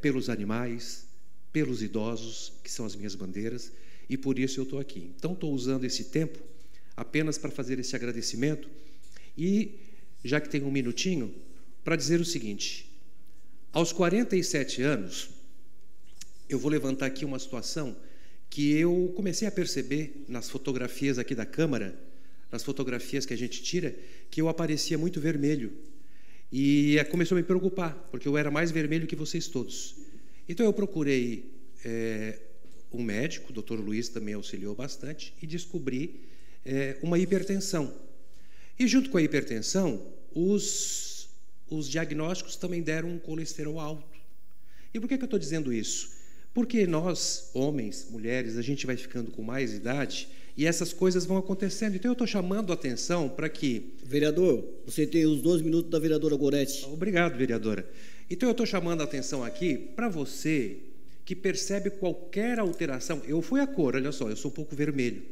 pelos animais, pelos idosos, que são as minhas bandeiras, e por isso eu estou aqui. Então, estou usando esse tempo apenas para fazer esse agradecimento e, já que tem um minutinho, para dizer o seguinte: aos 47 anos, eu vou levantar aqui uma situação que eu comecei a perceber nas fotografias aqui da Câmara, nas fotografias que a gente tira, que eu aparecia muito vermelho. E começou a me preocupar, porque eu era mais vermelho que vocês todos. Então eu procurei um médico, o doutor Luiz também auxiliou bastante, e descobri uma hipertensão. E junto com a hipertensão, os diagnósticos também deram um colesterol alto. E por que eu estou dizendo isso? Porque nós, homens, mulheres, a gente vai ficando com mais idade e essas coisas vão acontecendo. Então eu estou chamando a atenção para que... Vereador, você tem os 2 minutos da vereadora Gorete. Obrigado, vereadora. Então eu estou chamando a atenção aqui para você que percebe qualquer alteração. Eu fui a cor, olha só, eu sou um pouco vermelho.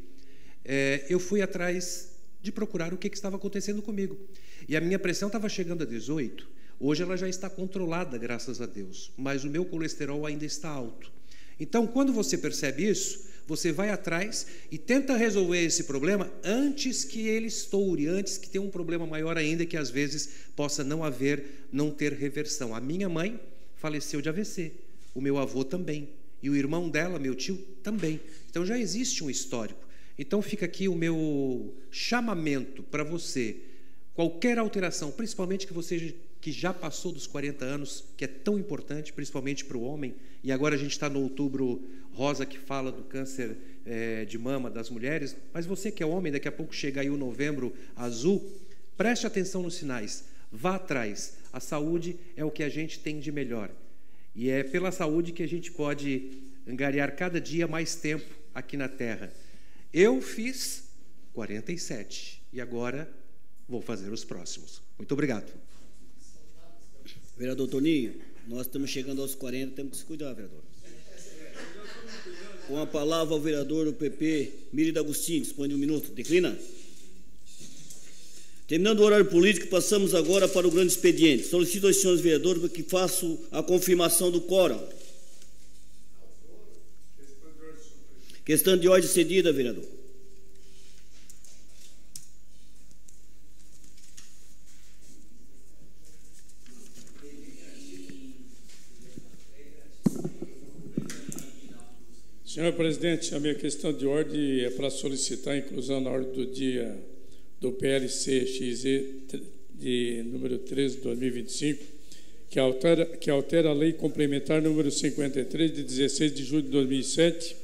Eu fui atrás de procurar o que estava acontecendo comigo. E a minha pressão estava chegando a 18. Hoje ela já está controlada, graças a Deus, mas o meu colesterol ainda está alto. Então, quando você percebe isso, você vai atrás e tenta resolver esse problema antes que ele estoure, antes que tenha um problema maior ainda, que às vezes possa não ter reversão. A minha mãe faleceu de AVC, o meu avô também, e o irmão dela, meu tio, também. Então já existe um histórico. Então fica aqui o meu chamamento para você, qualquer alteração, principalmente que você que já passou dos 40 anos, que é tão importante, principalmente para o homem, e agora a gente está no Outubro Rosa, que fala do câncer de mama das mulheres, mas você que é homem, daqui a pouco chega aí o Novembro Azul, preste atenção nos sinais, vá atrás. A saúde é o que a gente tem de melhor, e é pela saúde que a gente pode angariar cada dia mais tempo aqui na Terra. Eu fiz 47 e agora vou fazer os próximos. Muito obrigado. Vereador Toninho, nós estamos chegando aos 40, temos que se cuidar, vereador. Com a palavra ao vereador do PP, Mírida Agostinho, dispõe de 1 minuto. Declina. Terminando o horário político, passamos agora para o grande expediente. Solicito aos senhores vereadores que façam a confirmação do quórum. Questão de ordem cedida, vereador. Senhor presidente, a minha questão de ordem é para solicitar a inclusão na ordem do dia do PLC-XE de número 13 de 2025, que altera a lei complementar número 53 de 16 de julho de 2007,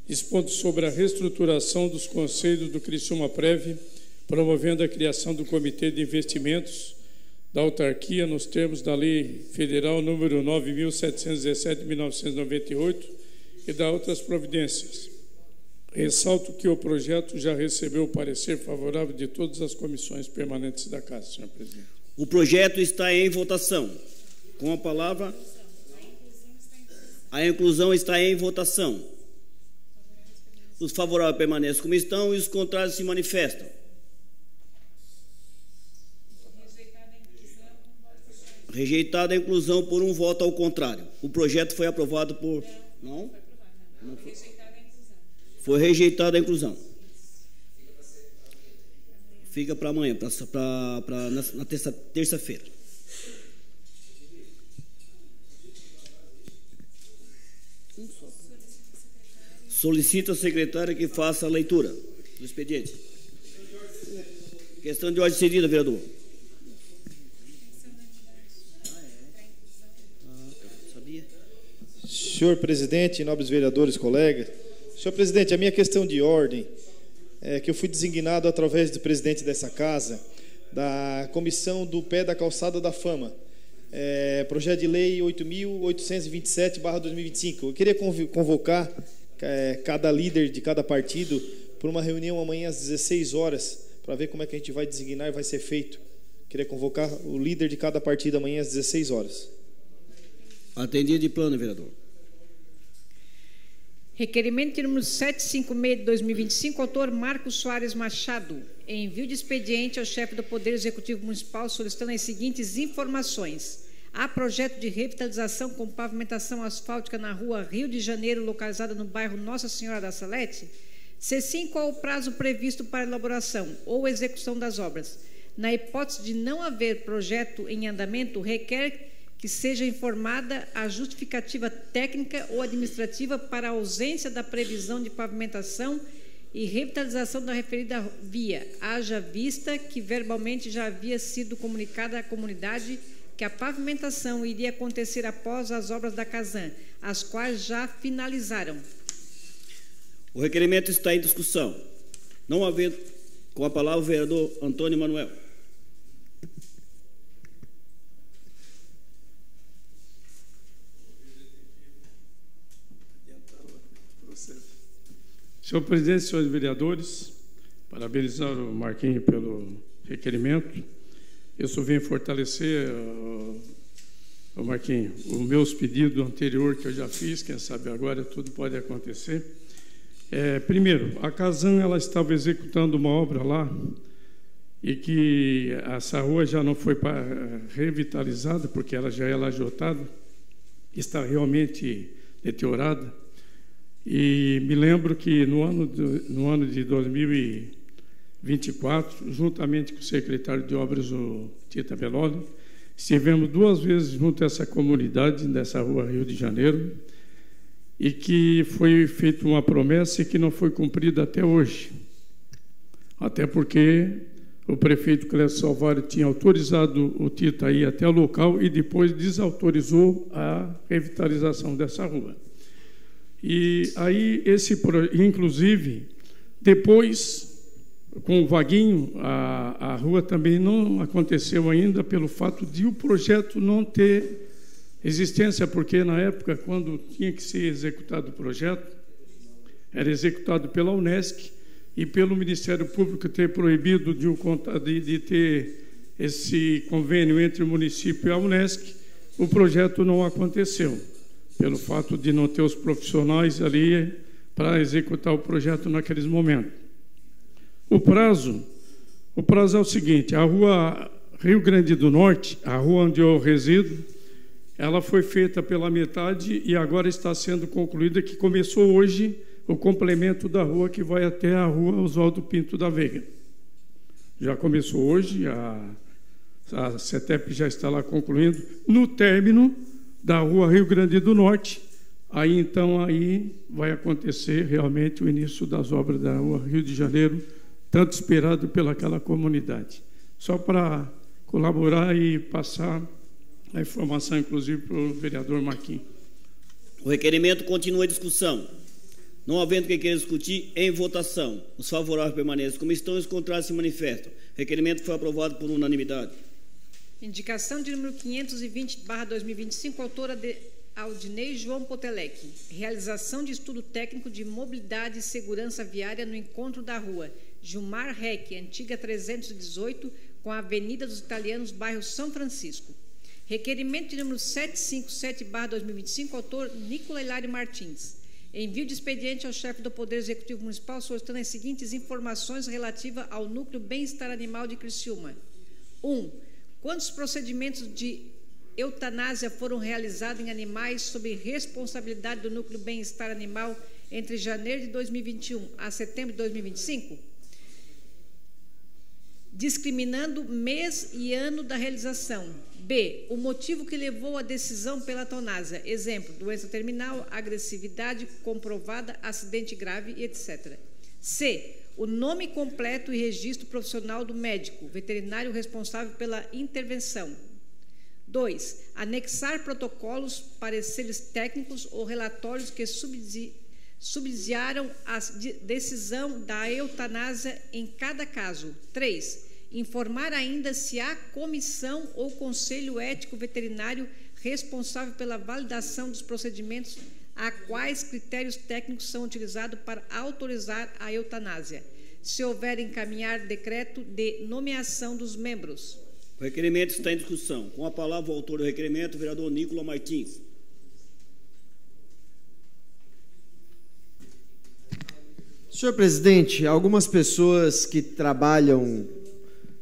dispondo sobre a reestruturação dos conselhos do Criciúma Prev, promovendo a criação do Comitê de Investimentos da Autarquia nos termos da Lei Federal número 9.717 de 1998 e da outras providências. Ressalto que o projeto já recebeu o parecer favorável de todas as comissões permanentes da Casa, senhor presidente. O projeto está em votação. Com a palavra, a inclusão está em votação. Os favoráveis permanecem como estão e os contrários se manifestam. Rejeitada a inclusão por um voto ao contrário. O projeto foi aprovado por... Não? Não foi. Foi rejeitada a inclusão. Fica para amanhã, na terça-feira. Solicito à secretária que faça a leitura do expediente. Questão de ordem cedida, vereador. Senhor presidente, nobres vereadores, colegas. Senhor presidente, a minha questão de ordem é que eu fui designado através do presidente dessa casa da comissão do Pé da Calçada da Fama, projeto de lei 8.827/2025. Eu queria convocar cada líder de cada partido para uma reunião amanhã às 16 horas para ver como é que a gente vai designar e vai ser feito. Queria convocar o líder de cada partido amanhã às 16 horas. Atendido de plano, vereador. Requerimento de número 756 de 2025, autor Marcos Soares Machado. Envio de expediente ao chefe do Poder Executivo Municipal solicitando as seguintes informações. Há projeto de revitalização com pavimentação asfáltica na rua Rio de Janeiro, localizada no bairro Nossa Senhora da Salete? Se sim, qual o prazo previsto para elaboração ou execução das obras? Na hipótese de não haver projeto em andamento, requer que seja informada a justificativa técnica ou administrativa para a ausência da previsão de pavimentação e revitalização da referida via, haja vista que verbalmente já havia sido comunicada à comunidade que a pavimentação iria acontecer após as obras da Casan, as quais já finalizaram. O requerimento está em discussão. Não havendo, com a palavra, o vereador Antônio Manuel. Senhor presidente, senhores vereadores, parabenizar o Marquinhos pelo requerimento. Eu só venho fortalecer, Marquinhos, os meus pedidos anteriores que eu já fiz, quem sabe agora tudo pode acontecer. Primeiro, a Casan ela estava executando uma obra lá e que essa rua já não foi revitalizada, porque ela já é lajotada, está realmente deteriorada. E me lembro que no ano de 2024, juntamente com o secretário de Obras, o Tita Belloli, estivemos 2 vezes junto a essa comunidade, nessa rua Rio de Janeiro, e que foi feita uma promessa que não foi cumprida até hoje. Até porque o prefeito Clécio Salvário tinha autorizado o Tita a ir até o local e depois desautorizou a revitalização dessa rua. E aí, inclusive, depois, com o Vaguinho, a rua também não aconteceu ainda pelo fato de o projeto não ter existência, porque na época, quando tinha que ser executado o projeto, era executado pela Unesc e pelo Ministério Público ter proibido de ter esse convênio entre o município e a Unesc, o projeto não aconteceu, pelo fato de não ter os profissionais ali para executar o projeto naqueles momentos. O prazo é o seguinte: a rua Rio Grande do Norte, a rua onde eu resido, ela foi feita pela metade e agora está sendo concluída, que começou hoje o complemento da rua que vai até a rua Oswaldo Pinto da Veiga. Já começou hoje, a CETEP já está lá concluindo, no término da rua Rio Grande do Norte. Aí então aí vai acontecer realmente o início das obras da rua Rio de Janeiro, tanto esperado pelaquela comunidade. Só para colaborar e passar a informação, inclusive, para o vereador Marquinhos. O requerimento continua em discussão. Não havendo quem queira discutir, em votação. Os favoráveis permanecem como estão e os contrários se manifestam. O requerimento foi aprovado por unanimidade. Indicação de número 520/2025, autora de Aldinei João Potelec. Realização de estudo técnico de mobilidade e segurança viária no encontro da rua Gilmar Reck, antiga 318, com a Avenida dos Italianos, bairro São Francisco. Requerimento de número 757/2025, autor Nicola Hilário Martins. Envio de expediente ao chefe do Poder Executivo Municipal solicitando as seguintes informações relativas ao Núcleo Bem-Estar Animal de Criciúma. 1. Quantos procedimentos de eutanásia foram realizados em animais sob responsabilidade do Núcleo Bem-Estar Animal entre janeiro de 2021 a setembro de 2025? Discriminando mês e ano da realização. B. O motivo que levou à decisão pela eutanásia. Exemplo, doença terminal, agressividade comprovada, acidente grave, etc. C. O nome completo e registro profissional do médico, veterinário responsável pela intervenção. 2. Anexar protocolos, pareceres técnicos ou relatórios que subsidiaram a decisão da eutanásia em cada caso. 3. Informar ainda se há comissão ou conselho ético veterinário responsável pela validação dos procedimentos, a quais critérios técnicos são utilizados para autorizar a eutanásia. Se houver, encaminhar decreto de nomeação dos membros. O requerimento está em discussão. Com a palavra o autor do requerimento, o vereador Nicola Martins. Senhor presidente, algumas pessoas que trabalham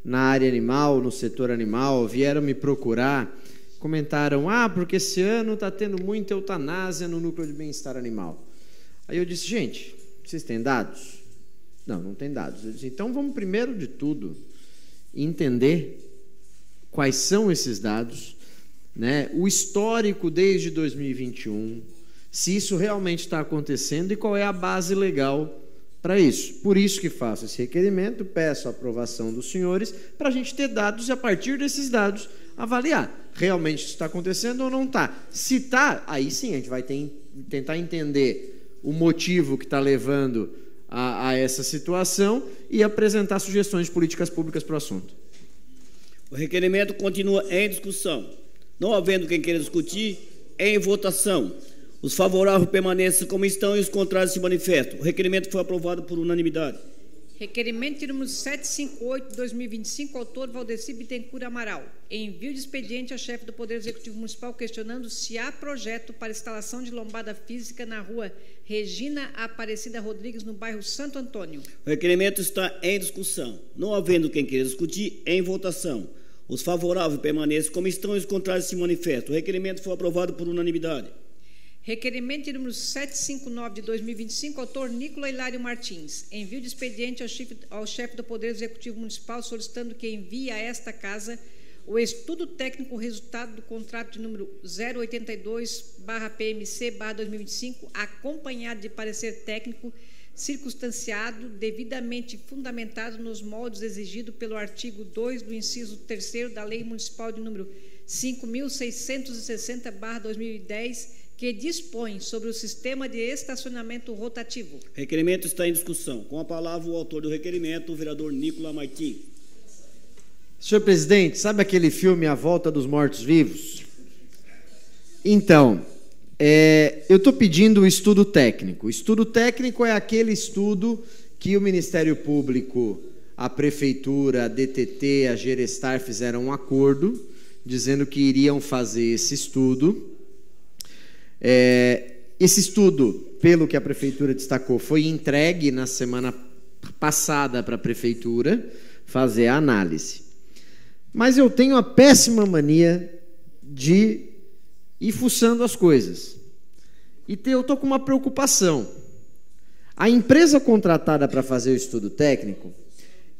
na área animal, no setor animal, vieram me procurar, comentaram, porque esse ano está tendo muita eutanásia no núcleo de bem-estar animal. Aí eu disse, gente, vocês têm dados? Não tem dados. Eu disse, então vamos primeiro de tudo entender quais são esses dados, né? O histórico desde 2021, se isso realmente está acontecendo e qual é a base legal para isso. Por isso que faço esse requerimento, peço a aprovação dos senhores, para a gente ter dados e, a partir desses dados, avaliar. Realmente isso está acontecendo ou não está? Se está, aí sim a gente vai tentar entender o motivo que está levando a essa situação e apresentar sugestões de políticas públicas para o assunto. O requerimento continua em discussão. Não havendo quem queira discutir, em votação. Os favoráveis permanecem como estão e os contrários se manifestam. O requerimento foi aprovado por unanimidade. Requerimento número 758/2025, autor Valdeci Bittencourt Amaral. Envio de expediente ao chefe do Poder Executivo Municipal questionando se há projeto para instalação de lombada física na rua Regina Aparecida Rodrigues, no bairro Santo Antônio. O requerimento está em discussão. Não havendo quem queira discutir, em votação. Os favoráveis permanecem como estão e os contrários se manifestam. O requerimento foi aprovado por unanimidade. Requerimento número 759/2025, autor Nicola Hilário Martins. Envio de expediente ao chefe do Poder Executivo Municipal solicitando que envie a esta casa o estudo técnico resultado do contrato de número 082/PMC/2025, acompanhado de parecer técnico circunstanciado, devidamente fundamentado nos moldes exigidos pelo artigo 2 do inciso 3º da Lei Municipal de número 5.660/2010, que dispõe sobre o sistema de estacionamento rotativo. Requerimento está em discussão. Com a palavra o autor do requerimento, o vereador Nicolas Martins. Senhor presidente, sabe aquele filme A Volta dos Mortos-Vivos? Então, eu estou pedindo o estudo técnico. O estudo técnico é aquele estudo que o Ministério Público, a Prefeitura, a DTT, a Gerestar fizeram um acordo, dizendo que iriam fazer esse estudo. Esse estudo, pelo que a Prefeitura destacou, foi entregue na semana passada para a Prefeitura fazer a análise. Mas eu tenho a péssima mania de ir fuçando as coisas. E eu estou com uma preocupação. A empresa contratada para fazer o estudo técnico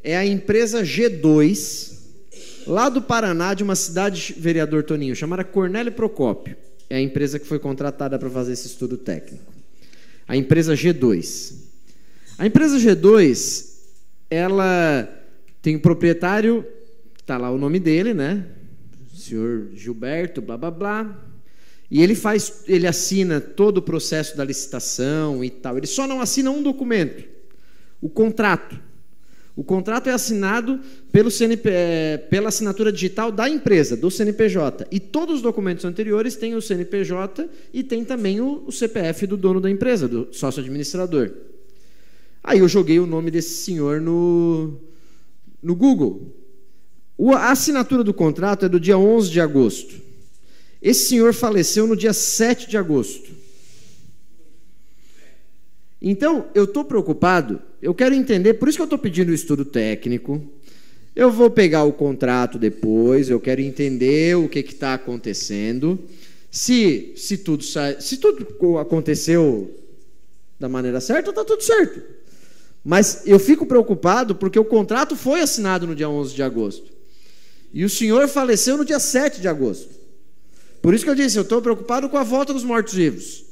é a empresa G2, lá do Paraná, de uma cidade, vereador Toninho, chamada Cornélio Procópio. É a empresa que foi contratada para fazer esse estudo técnico. A empresa G2. A empresa G2, ela tem um proprietário, está lá o nome dele, né? O senhor Gilberto, blá, blá, blá. E ele assina todo o processo da licitação e tal. Ele só não assina um documento, o contrato. O contrato é assinado pela assinatura digital da empresa, do CNPJ. E todos os documentos anteriores têm o CNPJ e tem também o CPF do dono da empresa, do sócio administrador. Aí eu joguei o nome desse senhor no Google. A assinatura do contrato é do dia 11 de agosto. Esse senhor faleceu no dia 7 de agosto. Então, eu estou preocupado, eu quero entender, por isso que eu estou pedindo o estudo técnico. Eu vou pegar o contrato depois, eu quero entender o que está acontecendo. Se tudo aconteceu da maneira certa, está tudo certo. Mas eu fico preocupado porque o contrato foi assinado no dia 11 de agosto. E o senhor faleceu no dia 7 de agosto. Por isso que eu disse, eu estou preocupado com a volta dos mortos-vivos.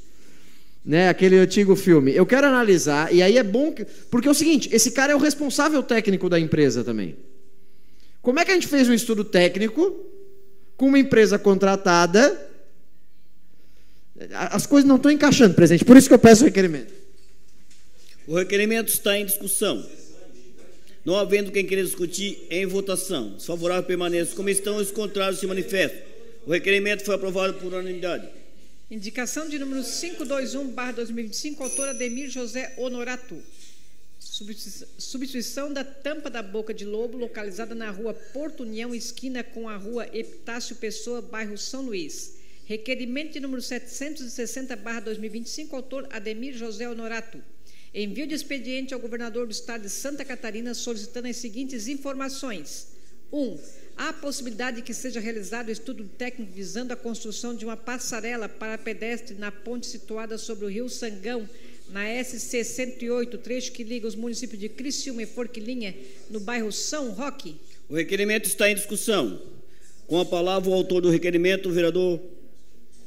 Né, aquele antigo filme. Eu quero analisar, e aí é bom, porque é o seguinte, esse cara é o responsável técnico da empresa também. Como é que a gente fez um estudo técnico com uma empresa contratada? As coisas não estão encaixando, presidente, por isso que eu peço o requerimento. O requerimento está em discussão. Não havendo quem queira discutir, em votação. Os favoráveis permaneçam como estão, os contrários se manifestam. O requerimento foi aprovado por unanimidade. Indicação de número 521/2025, autor Ademir José Honorato. Substituição da tampa da boca de lobo, localizada na rua Porto União, esquina com a rua Epitácio Pessoa, bairro São Luís. Requerimento de número 760/2025, autor Ademir José Honorato. Envio de expediente ao governador do estado de Santa Catarina solicitando as seguintes informações. 1. Há a possibilidade de que seja realizado estudo técnico visando a construção de uma passarela para pedestre na ponte situada sobre o rio Sangão, na SC 108, trecho que liga os municípios de Criciúma e Forquilinha, no bairro São Roque. O requerimento está em discussão. Com a palavra o autor do requerimento, o vereador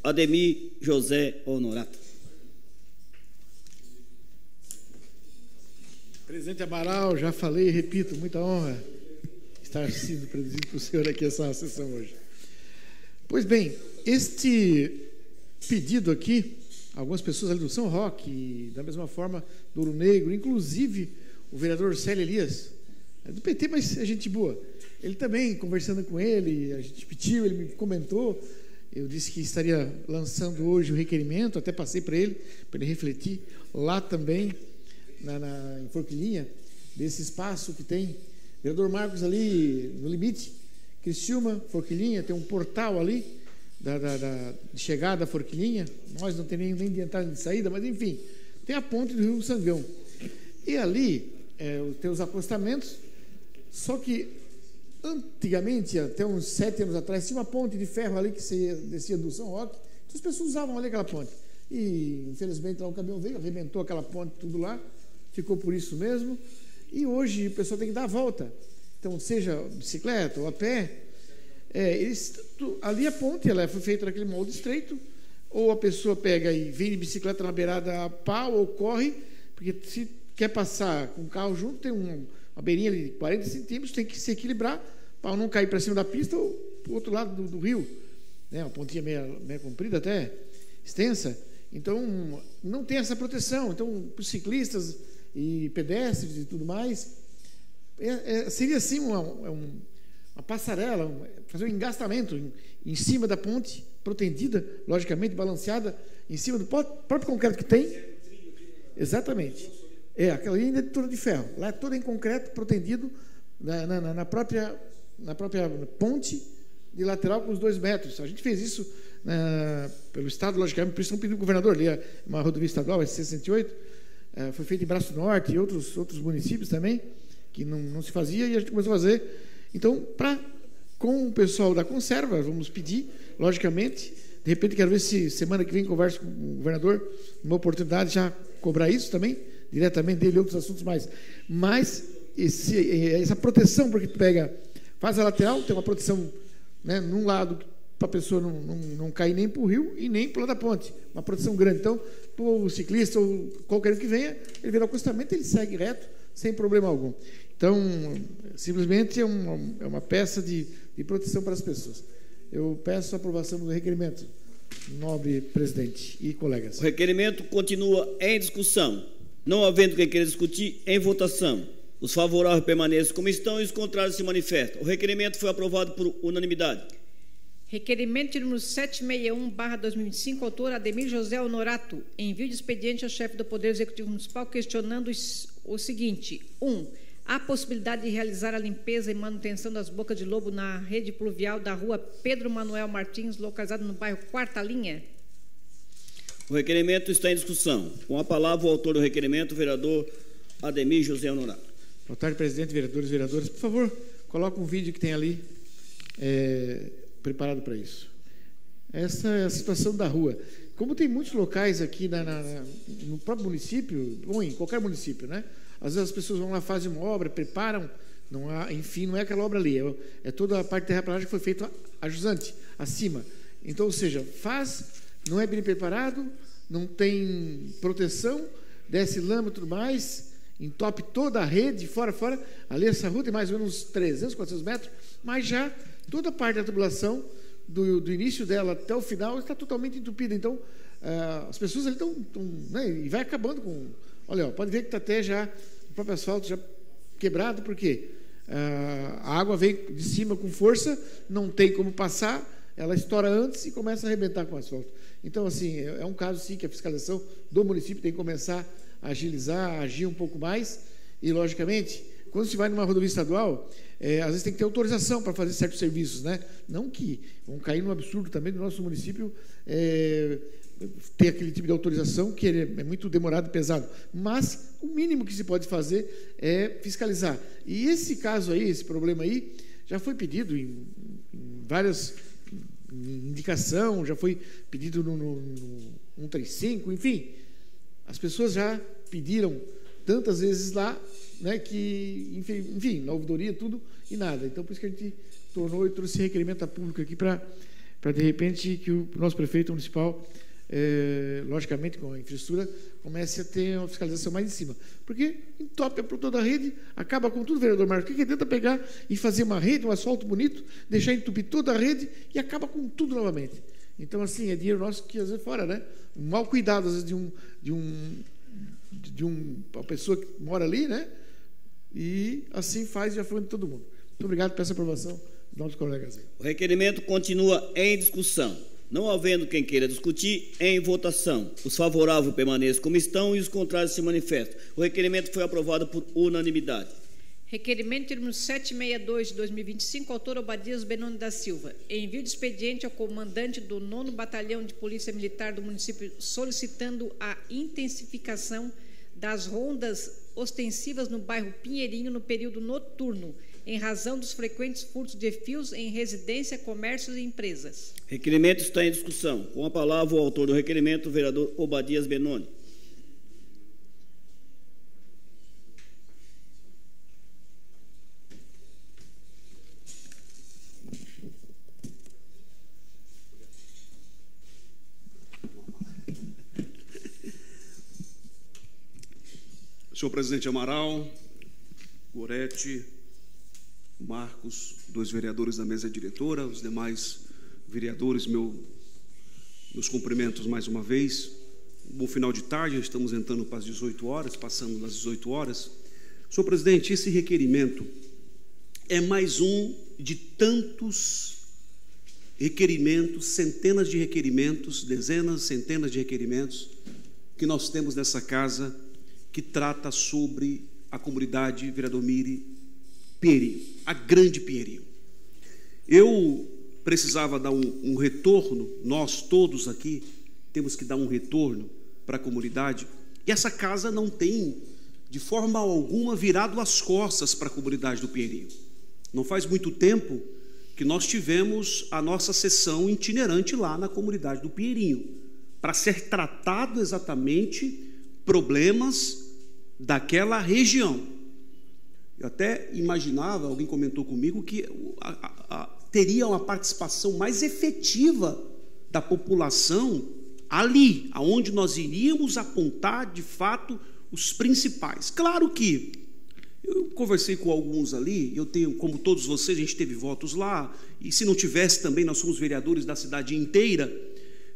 Ademir José Honorato. Presidente Amaral, já falei e repito, muita honra estar sendo presidido por senhor aqui essa sessão hoje. Pois bem, este pedido aqui, algumas pessoas ali do São Roque, da mesma forma do Ouro Negro, inclusive o vereador Célio Elias, é do PT, mas é gente boa. Ele também, conversando com ele, a gente pediu, ele me comentou, eu disse que estaria lançando hoje o requerimento, até passei para ele refletir lá também, em Forquilinha, desse espaço que tem. Vereador Marcos ali no limite, Criciúma, Forquilinha, tem um portal ali de chegada a Forquilinha, nós não temos nem de entrada nem de saída, mas enfim, tem a ponte do Rio Sangão. E ali tem os acostamentos, só que antigamente, até uns 7 anos atrás, tinha uma ponte de ferro ali que descia do São Roque, então as pessoas usavam ali aquela ponte. E infelizmente lá um caminhão veio, arrebentou aquela ponte tudo lá, ficou por isso mesmo. E hoje o pessoal tem que dar a volta. Então, seja bicicleta ou a pé, Ali a ponte ela foi feita naquele molde estreito, ou a pessoa pega e vem de bicicleta na beirada a pau ou corre, porque se quer passar com o carro junto, tem uma beirinha ali de 40 centímetros, tem que se equilibrar para não cair para cima da pista ou para o outro lado do rio, né? Uma pontinha meio comprida até, extensa. Então, não tem essa proteção. Então, para os ciclistas e pedestres e tudo mais, seria assim uma passarela, fazer um engastamento em cima da ponte, protendida, logicamente, balanceada, em cima do próprio concreto que tem. Exatamente. Aquela linha é toda de ferro. Lá é toda em concreto, protendido na própria ponte de lateral com os 2 metros. A gente fez isso pelo Estado, logicamente, por isso não pediu o governador, ali é uma rodovia estadual, é 68, foi feito em Braço Norte e outros municípios também, que não se fazia, e a gente começou a fazer. Então, com o pessoal da conserva, vamos pedir, logicamente, de repente quero ver se semana que vem converso com o governador, uma oportunidade já cobrar isso também, diretamente dele e outros assuntos mais. Mas essa proteção, porque tu faz a lateral, tem uma proteção, né, num lado, para a pessoa não cair nem para o rio e nem para o lado da ponte. Uma proteção grande. Então, o ciclista ou qualquer um que venha, ele vê o acostamento, ele segue reto, sem problema algum. Então, simplesmente é uma peça de proteção para as pessoas. Eu peço a aprovação do requerimento, nobre presidente e colegas. O requerimento continua em discussão. Não havendo quem queira discutir, em votação. Os favoráveis permaneçam como estão e os contrários se manifestam. O requerimento foi aprovado por unanimidade. Requerimento número 761/2025, autor Ademir José Honorato. Envio de expediente ao chefe do Poder Executivo Municipal questionando o seguinte: 1. Há possibilidade de realizar a limpeza e manutenção das bocas de lobo na rede pluvial da rua Pedro Manuel Martins, localizada no bairro Quarta Linha? O requerimento está em discussão. Com a palavra o autor do requerimento, o vereador Ademir José Honorato. Boa tarde, presidente, vereadores e vereadoras. Por favor, coloque um vídeo que tem ali preparado para isso. Essa é a situação da rua. Como tem muitos locais aqui no próprio município, ou em qualquer município, né? Às vezes as pessoas vão lá, fazem uma obra, preparam, não é aquela obra ali, é toda a parte de terraplanagem que foi feita a jusante, acima. Então, ou seja, não é bem preparado, não tem proteção, desce lama e tudo mais, entope toda a rede, fora. Ali essa rua tem mais ou menos uns 300, 400 metros, mas já toda a parte da tubulação, do início dela até o final, está totalmente entupida. Então, as pessoas ali estão, né, e vai acabando com... Olha, pode ver que está até já o próprio asfalto já quebrado, porque a água vem de cima com força, não tem como passar, ela estoura antes e começa a arrebentar com o asfalto. Então, assim, é um caso, sim, que a fiscalização do município tem que começar a agilizar, a agir um pouco mais, e, logicamente, quando se vai numa rodovia estadual, às vezes tem que ter autorização para fazer certos serviços, né? Não que vão cair no absurdo também do nosso município ter aquele tipo de autorização, que é muito demorado e pesado. Mas o mínimo que se pode fazer é fiscalizar. E esse caso aí, esse problema aí, já foi pedido em várias indicações, já foi pedido no 135, enfim. As pessoas já pediram tantas vezes lá, né, que, enfim, na ouvidoria, tudo e nada. Então, por isso que a gente tornou e trouxe esse requerimento a público aqui para de repente, que o nosso prefeito municipal, logicamente, com a infraestrutura, comece a ter uma fiscalização mais em cima. Porque entope por toda a rede, acaba com tudo, vereador Marcos. O que adianta pegar e fazer uma rede, um asfalto bonito, deixar entupir toda a rede e acaba com tudo novamente. Então, assim, é dinheiro nosso que às vezes fora, né? Um mau cuidado, às vezes, de uma pessoa que mora ali, né? E assim faz e já foi de todo mundo. Muito obrigado por essa aprovação dos nossos colegas. O requerimento continua em discussão. Não havendo quem queira discutir, em votação. Os favoráveis permaneçam como estão e os contrários se manifestam. O requerimento foi aprovado por unanimidade. Requerimento número 762 de 2025, autor Obadias Benoni da Silva. Envio de expediente ao comandante do 9º Batalhão de Polícia Militar do município solicitando a intensificação das rondas ostensivas no bairro Pinheirinho no período noturno, em razão dos frequentes furtos de fios em residência, comércios e empresas. Requerimento está em discussão. Com a palavra o autor do requerimento, o vereador Obadias Benoni. Senhor presidente Amaral, Gorete, Marcos, 2 vereadores da mesa diretora, os demais vereadores, meus cumprimentos mais uma vez. Bom final de tarde, estamos entrando para as 18 horas, passando das 18 horas. Senhor presidente, esse requerimento é mais um de tantos requerimentos, centenas de requerimentos, dezenas, centenas de requerimentos que nós temos nessa casa que trata sobre a comunidade Vereador Miri Pinheirinho, a grande Pinheirinho. Eu precisava dar um retorno, nós todos aqui temos que dar um retorno para a comunidade, e essa casa não tem, de forma alguma, virado as costas para a comunidade do Pinheirinho. Não faz muito tempo que nós tivemos a nossa sessão itinerante lá na comunidade do Pinheirinho, para ser tratado exatamente problemas daquela região. Eu até imaginava, alguém comentou comigo, que teria uma participação mais efetiva da população ali, aonde nós iríamos apontar, de fato, os principais. Claro que eu conversei com alguns ali, eu tenho, como todos vocês, a gente teve votos lá, e se não tivesse também, nós somos vereadores da cidade inteira,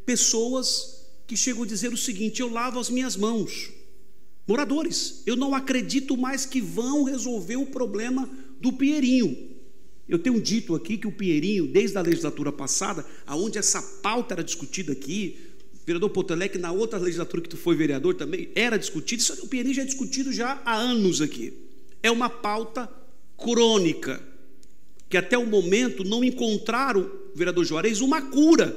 pessoas que chegam a dizer o seguinte: eu lavo as minhas mãos. Moradores, eu não acredito mais que vão resolver o problema do Pinheirinho. Eu tenho dito aqui que o Pinheirinho, desde a legislatura passada, aonde essa pauta era discutida aqui, vereador Potelec, na outra legislatura que tu foi vereador também, era discutido, o Pinheirinho já é discutido já há anos aqui. É uma pauta crônica, que até o momento não encontraram, vereador Juarez, uma cura.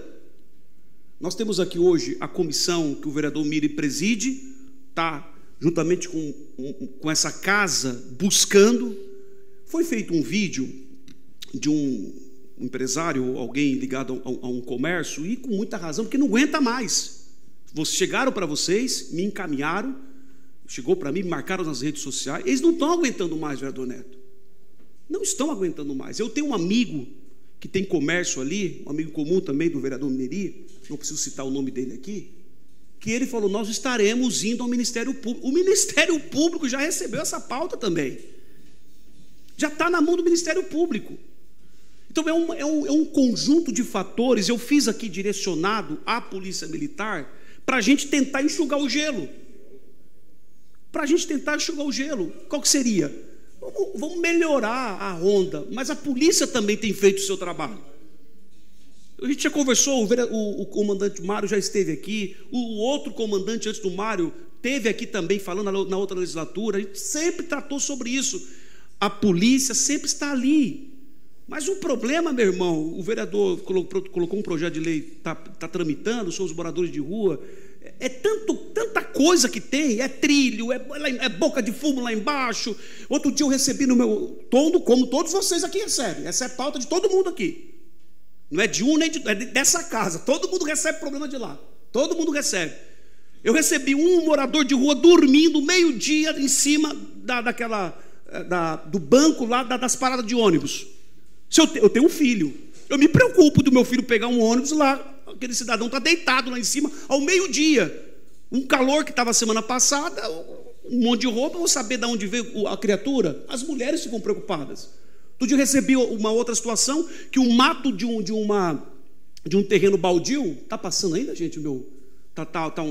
Nós temos aqui hoje a comissão que o vereador Miri preside, está juntamente com essa casa, buscando. Foi feito um vídeo de um empresário, alguém ligado a um comércio, e com muita razão, porque não aguenta mais. Chegaram para vocês, me encaminharam, chegou para mim, me marcaram nas redes sociais, eles não estão aguentando mais, vereador Neto. Não estão aguentando mais. Eu tenho um amigo que tem comércio ali, um amigo comum também do vereador Miri, não preciso citar o nome dele aqui, que ele falou: nós estaremos indo ao Ministério Público. O Ministério Público já recebeu essa pauta também. Já está na mão do Ministério Público. Então é um conjunto de fatores. Eu fiz aqui direcionado à Polícia Militar para a gente tentar enxugar o gelo. Para a gente tentar enxugar o gelo. Qual que seria? Vamos melhorar a ronda, mas a polícia também tem feito o seu trabalho. A gente já conversou, o comandante Mário já esteve aqui, o outro comandante antes do Mário esteve aqui também falando na outra legislatura, a gente sempre tratou sobre isso. A polícia sempre está ali. Mas o problema, meu irmão, o vereador colocou um projeto de lei, está tramitando, são os moradores de rua, é tanta coisa que tem, é trilho, é boca de fumo lá embaixo. Outro dia eu recebi no meu todo, como todos vocês aqui recebem, essa é a pauta de todo mundo aqui. Não é de um nem é dessa casa. Todo mundo recebe problema de lá. Todo mundo recebe. Eu recebi um morador de rua dormindo meio-dia em cima do banco lá das paradas de ônibus. Eu tenho um filho. Eu me preocupo do meu filho pegar um ônibus lá. Aquele cidadão está deitado lá em cima ao meio-dia. Um calor que estava semana passada, um monte de roupa. Vou saber de onde veio a criatura. As mulheres ficam preocupadas. Outro dia eu recebi uma outra situação, que o mato de um terreno baldio, está passando ainda, gente? Tá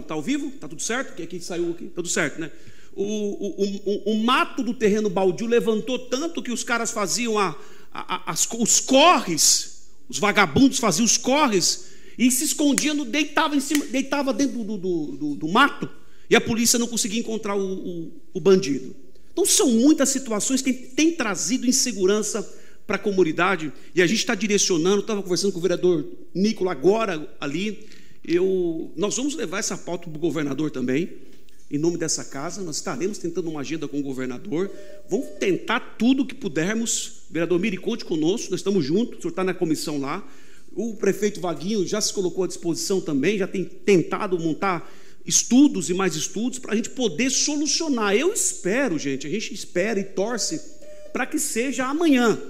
ao vivo? Está tudo certo? Que aqui saiu aqui, tudo certo, né? O mato do terreno baldio levantou tanto que os caras faziam os corres, os vagabundos faziam os corres e se escondiam, deitava dentro do mato, e a polícia não conseguia encontrar o bandido. Então são muitas situações que têm trazido insegurança para a comunidade, e a gente está direcionando. Estava conversando com o vereador Nicola agora ali, nós vamos levar essa pauta para o governador também, em nome dessa casa. Nós estaremos tentando uma agenda com o governador, vamos tentar tudo o que pudermos. Vereador Miri, conte conosco, nós estamos juntos, o senhor está na comissão lá. O prefeito Vaguinho já se colocou à disposição também, já tem tentado montar estudos e mais estudos para a gente poder solucionar. Eu espero, gente, a gente espera e torce para que seja amanhã,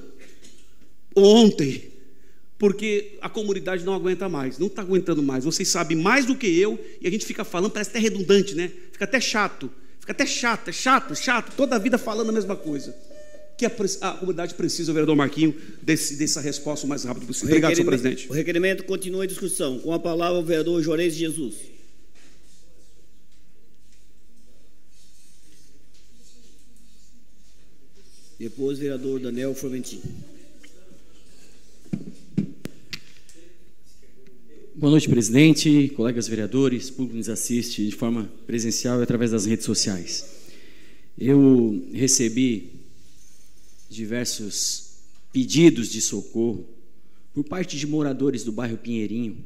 ontem, porque a comunidade não aguenta mais, não está aguentando mais. Vocês sabem mais do que eu, e a gente fica falando, parece até redundante, né? Fica até chato Fica até chato, toda a vida falando a mesma coisa. Que a comunidade precisa, o vereador Marquinho, dessa resposta o mais rápido possível. Obrigado, senhor presidente. O requerimento continua em discussão. Com a palavra o vereador Juarez Jesus. Depois, o vereador Daniel Formentin. Boa noite, presidente, colegas vereadores, público que nos assiste de forma presencial e através das redes sociais. Eu recebi diversos pedidos de socorro por parte de moradores do bairro Pinheirinho.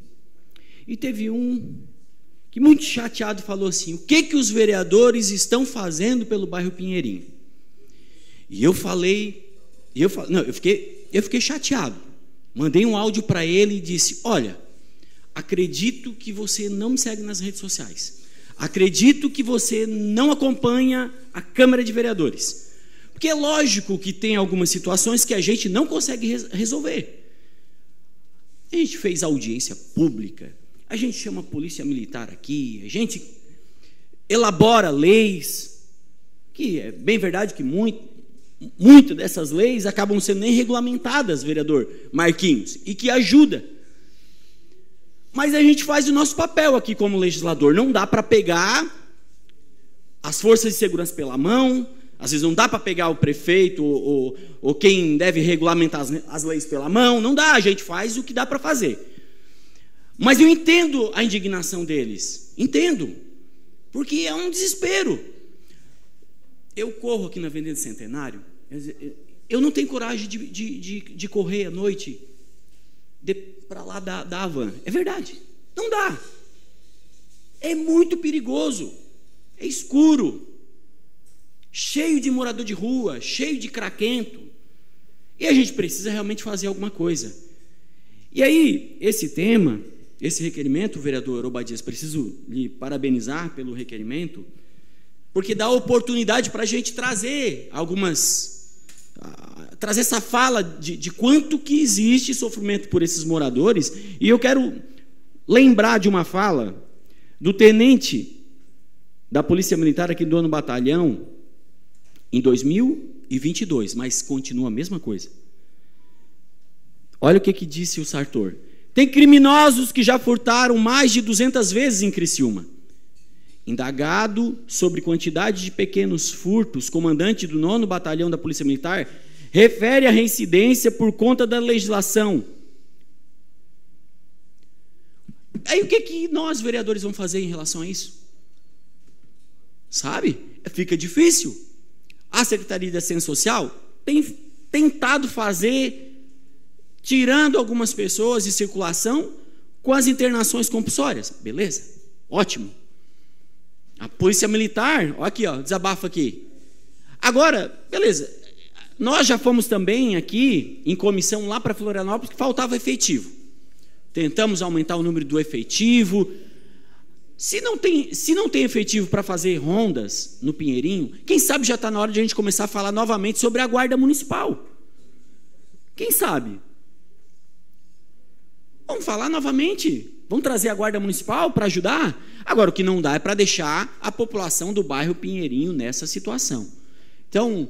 E teve um que, muito chateado, falou assim: o que os vereadores estão fazendo pelo bairro Pinheirinho? E eu fiquei chateado. Mandei um áudio para ele e disse: olha, acredito que você não me segue nas redes sociais. Acredito que você não acompanha a Câmara de Vereadores. Porque é lógico que tem algumas situações que a gente não consegue resolver. A gente fez audiência pública, a gente chama a polícia militar aqui, a gente elabora leis, que é bem verdade que muito dessas leis acabam sendo nem regulamentadas, vereador Marquinhos, e que ajuda. Mas a gente faz o nosso papel aqui como legislador. Não dá para pegar as forças de segurança pela mão, às vezes não dá para pegar o prefeito ou quem deve regulamentar as leis pela mão, não dá, a gente faz o que dá para fazer. Mas eu entendo a indignação deles, entendo, porque é um desespero. Eu corro aqui na Avenida Centenário, eu não tenho coragem de correr à noite para lá da Havan. É verdade, não dá. É muito perigoso, é escuro, cheio de morador de rua, cheio de craquento. E a gente precisa realmente fazer alguma coisa. E aí, esse tema, esse requerimento, vereador Obadias, preciso lhe parabenizar pelo requerimento, porque dá oportunidade para a gente trazer trazer essa fala de quanto que existe sofrimento por esses moradores. E eu quero lembrar de uma fala do tenente da Polícia Militar aqui do 9º Batalhão, em 2022, mas continua a mesma coisa. Olha o que disse o Sartor: tem criminosos que já furtaram mais de 200 vezes em Criciúma. Indagado sobre quantidade de pequenos furtos, comandante do 9º Batalhão da Polícia Militar refere a reincidência por conta da legislação. Aí o que nós, vereadores, vamos fazer em relação a isso? Sabe? Fica difícil. A Secretaria de Assistência Social tem tentado fazer, tirando algumas pessoas de circulação com as internações compulsórias. Beleza? Ótimo. A Polícia Militar, ó aqui, ó, desabafa aqui. Agora, beleza, nós já fomos também aqui em comissão lá para Florianópolis que faltava efetivo. Tentamos aumentar o número do efetivo. Se não tem efetivo para fazer rondas no Pinheirinho, quem sabe já está na hora de a gente começar a falar novamente sobre a Guarda Municipal. Quem sabe? Vamos falar novamente. Vamos trazer a Guarda Municipal para ajudar? Agora, o que não dá é para deixar a população do bairro Pinheirinho nessa situação. Então,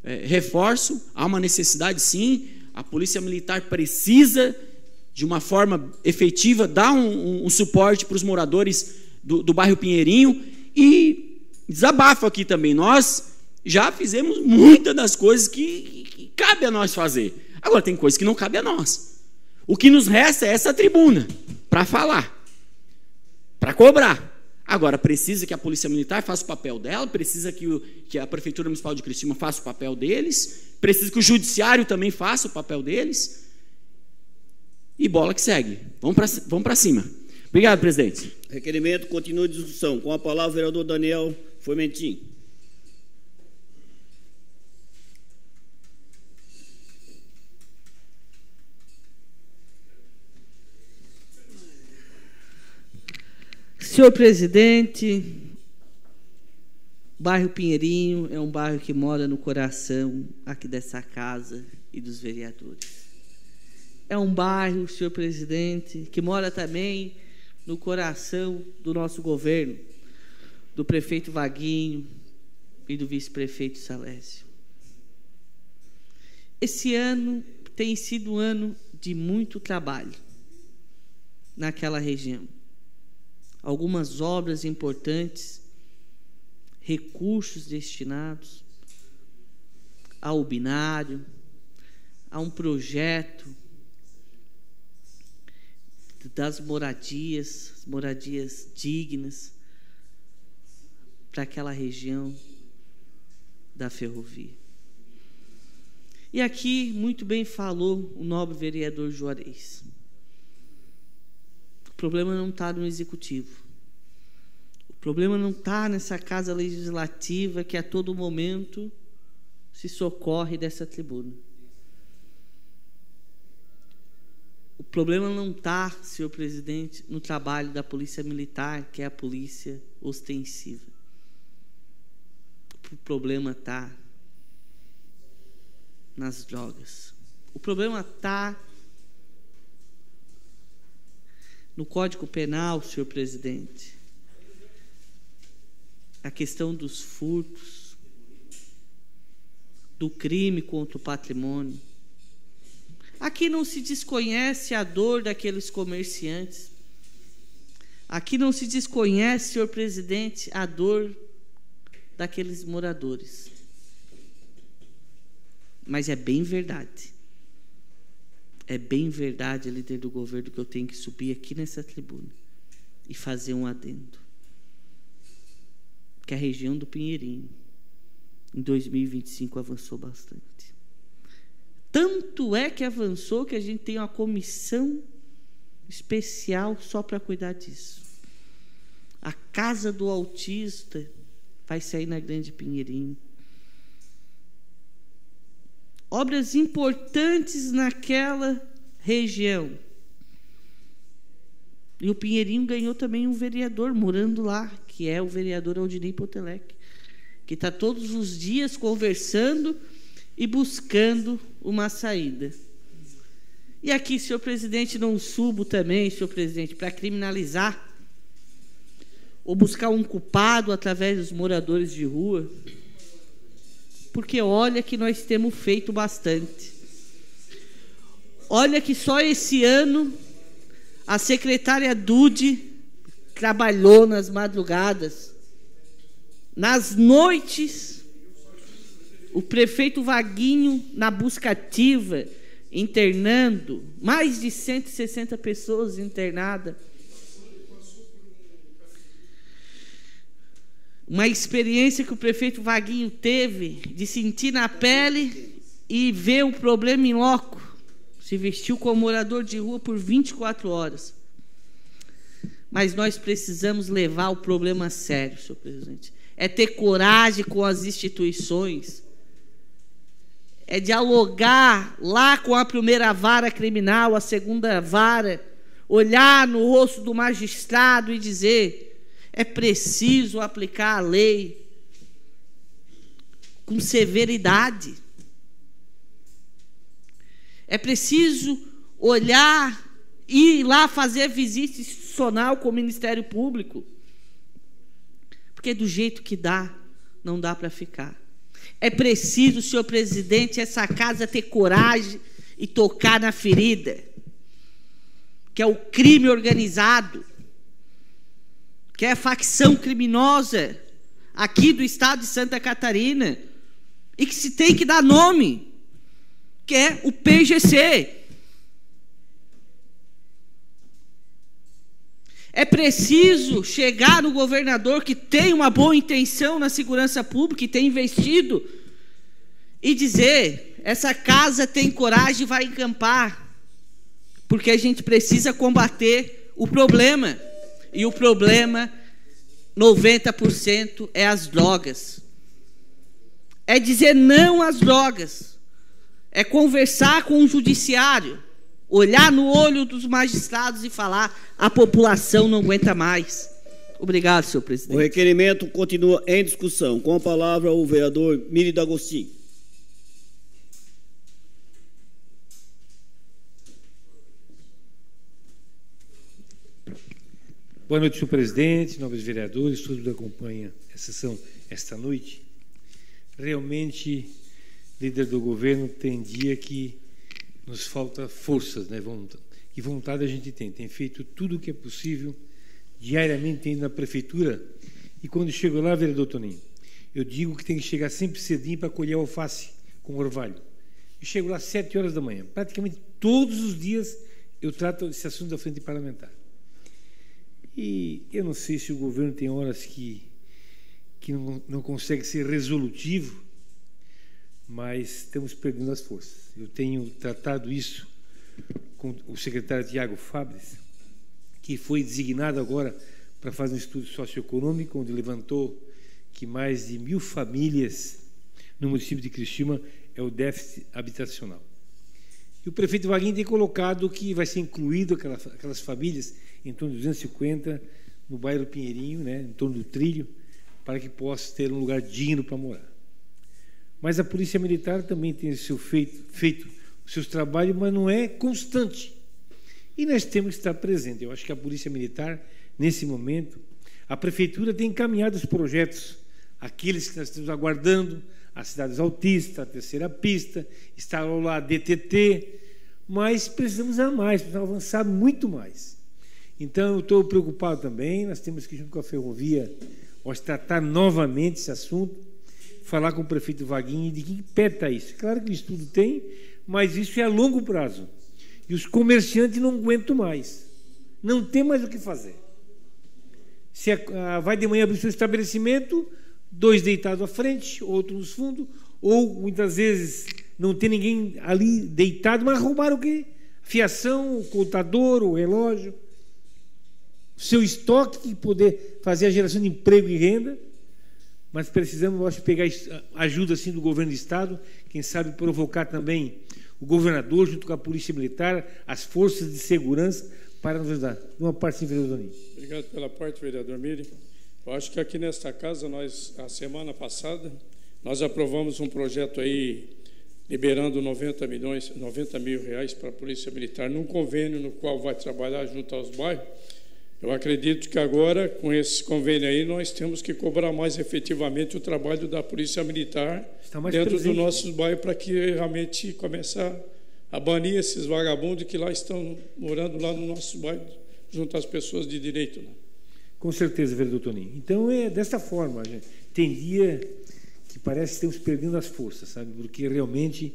reforço, há uma necessidade sim, a Polícia Militar precisa, de uma forma efetiva, dar um suporte para os moradores do bairro Pinheirinho. E desabafo aqui também, nós já fizemos muitas das coisas que cabe a nós fazer. Agora, tem coisas que não cabe a nós. O que nos resta é essa tribuna, para falar, para cobrar. Agora, precisa que a Polícia Militar faça o papel dela, precisa que a Prefeitura Municipal de Criciúma faça o papel deles, precisa que o Judiciário também faça o papel deles, e bola que segue. Vamos para cima. Obrigado, presidente. Requerimento continua em discussão. Com a palavra o vereador Daniel Formentin. Senhor presidente, bairro Pinheirinho é um bairro que mora no coração aqui dessa casa e dos vereadores. É um bairro, senhor presidente, que mora também no coração do nosso governo, do prefeito Vaguinho, e do vice-prefeito Salésio. Esse ano tem sido um ano de muito trabalho naquela região. Algumas obras importantes, recursos destinados ao binário, a um projeto das moradias dignas para aquela região da ferrovia. E aqui, muito bem falou o nobre vereador Juarez. O problema não está no executivo. O problema não está nessa casa legislativa que a todo momento se socorre dessa tribuna. O problema não está, senhor presidente, no trabalho da Polícia Militar, que é a polícia ostensiva. O problema está nas drogas. O problema está no Código Penal, senhor presidente. A questão dos furtos, do crime contra o patrimônio. Aqui não se desconhece a dor daqueles comerciantes. Aqui não se desconhece, senhor presidente, a dor daqueles moradores. Mas é bem verdade, líder do governo, que eu tenho que subir aqui nessa tribuna e fazer um adendo. Que a região do Pinheirinho, em 2025, avançou bastante. Tanto é que avançou que a gente tem uma comissão especial só para cuidar disso. A Casa do Autista vai sair na Grande Pinheirinho. Obras importantes naquela região. E o Pinheirinho ganhou também um vereador morando lá, que é o vereador Aldinei Potelec, que está todos os dias conversando e buscando uma saída. E aqui, senhor presidente, não subo também, senhor presidente, para criminalizar ou buscar um culpado através dos moradores de rua, porque olha que nós temos feito bastante. Olha que só esse ano a secretária Dude trabalhou nas madrugadas, nas noites, o prefeito Vaguinho na busca ativa, internando mais de 160 pessoas internadas. Uma experiência que o prefeito Vaguinho teve de sentir na pele e ver o problema em loco. Se vestiu como morador de rua por 24 horas. Mas nós precisamos levar o problema a sério, senhor presidente. É ter coragem com as instituições. É dialogar lá com a primeira vara criminal, a segunda vara, olhar no rosto do magistrado e dizer: é preciso aplicar a lei com severidade. É preciso olhar e ir lá fazer visita institucional com o Ministério Público. Porque do jeito que dá, não dá para ficar. É preciso, senhor presidente, essa casa ter coragem e tocar na ferida, que é o crime organizado, que é a facção criminosa aqui do estado de Santa Catarina, e que se tem que dar nome, que é o PGC. É preciso chegar no governador, que tem uma boa intenção na segurança pública e tem investido, e dizer: essa casa tem coragem e vai encampar, porque a gente precisa combater o problema. E o problema, 90%, é as drogas. É dizer não às drogas. É conversar com o judiciário, olhar no olho dos magistrados e falar: a população não aguenta mais. Obrigado, senhor presidente. O requerimento continua em discussão. Com a palavra o vereador Miri D'Agostinho. Boa noite, senhor presidente, nobres vereadores, todos que acompanham a sessão esta noite. realmente, líder do governo, tem dia que nos falta forças, né? E vontade a gente tem feito tudo o que é possível, diariamente indo na prefeitura, e quando chego lá, vereador Toninho, eu digo que tem que chegar sempre cedinho para colher alface com orvalho. Eu chego lá às 7 horas da manhã, praticamente todos os dias eu trato esse assunto da frente parlamentar. E eu não sei se o governo tem horas que não consegue ser resolutivo, mas estamos perdendo as forças. Eu tenho tratado isso com o secretário Tiago Fabres, que foi designado agora para fazer um estudo socioeconômico, onde levantou que mais de 1.000 famílias no município de Criciúma é o déficit habitacional. E o prefeito Vaguinho tem colocado que vai ser incluído aquelas famílias, em torno de 250, no bairro Pinheirinho, né, em torno do Trilho, para que possa ter um lugar digno para morar. Mas a Polícia Militar também tem feito os seus trabalhos, mas não é constante. E nós temos que estar presentes. Eu acho que a Polícia Militar, nesse momento, a Prefeitura tem encaminhado os projetos, aqueles que nós estamos aguardando, as cidades autistas, a terceira pista, está lá a DTT, mas precisamos a mais, precisamos avançar muito mais. Então, eu estou preocupado também, nós temos que, junto com a Ferrovia, tratar novamente esse assunto, falar com o prefeito Vaguinho de que pé está isso. Claro que o estudo tem, mas isso é a longo prazo. E os comerciantes não aguentam mais. Não tem mais o que fazer. Se vai de manhã abrir seu estabelecimento, 2 deitados à frente, outro nos fundos, ou muitas vezes não tem ninguém ali deitado, mas roubaram o quê? Fiação, o contador, o relógio, o seu estoque, poder fazer a geração de emprego e renda. Mas precisamos, eu acho, pegar ajuda assim do governo do Estado, quem sabe provocar também o governador, junto com a Polícia Militar, as forças de segurança, para nos ajudar. Uma parte, sim, vereador Toninho. Obrigado pela parte, vereador Miri. Eu acho que aqui nesta casa, a semana passada, nós aprovamos um projeto aí, liberando 90 mil reais para a Polícia Militar, num convênio no qual vai trabalhar junto aos bairros. Eu acredito que agora, com esse convênio aí, nós temos que cobrar mais efetivamente o trabalho da Polícia Militar dentro dos nossos bairros, para que realmente comece a banir esses vagabundos que lá estão morando lá no nosso bairro, junto às pessoas de direito. Né? Com certeza, vereador Toninho. Então, é dessa forma. Gente. Tem dia que parece que estamos perdendo as forças, sabe? Porque realmente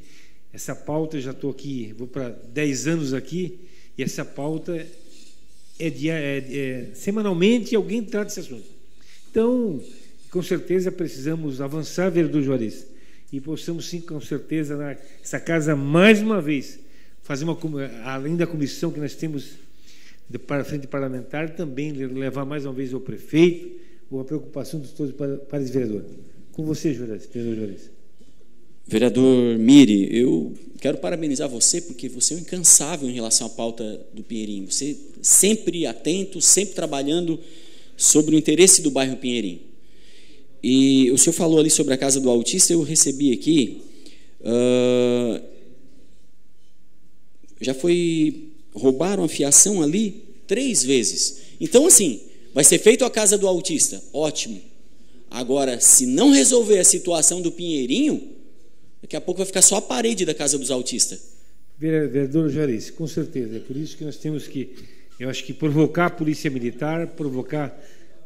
essa pauta, já estou aqui, vou para 10 anos aqui, e essa pauta semanalmente alguém trata esse assunto. Então, com certeza precisamos avançar, vereador Juarez, e possamos sim, com certeza, nessa casa, mais uma vez, fazer além da comissão que nós temos para a frente parlamentar, também levar mais uma vez ao prefeito, ou a preocupação de todos para esse vereador. Com você, Juarez, vereador Juarez. Vereador Miri, eu quero parabenizar você, porque você é um incansável em relação à pauta do Pinheirinho. Você sempre atento, sempre trabalhando sobre o interesse do bairro Pinheirinho. E o senhor falou ali sobre a Casa do Autista, eu recebi aqui, roubaram a fiação ali 3 vezes. Então, assim, vai ser feito a Casa do Autista, ótimo. Agora, se não resolver a situação do Pinheirinho, daqui a pouco vai ficar só a parede da Casa dos Autistas. Vereador Juarez, com certeza. É por isso que nós temos que, eu acho que provocar a Polícia Militar, provocar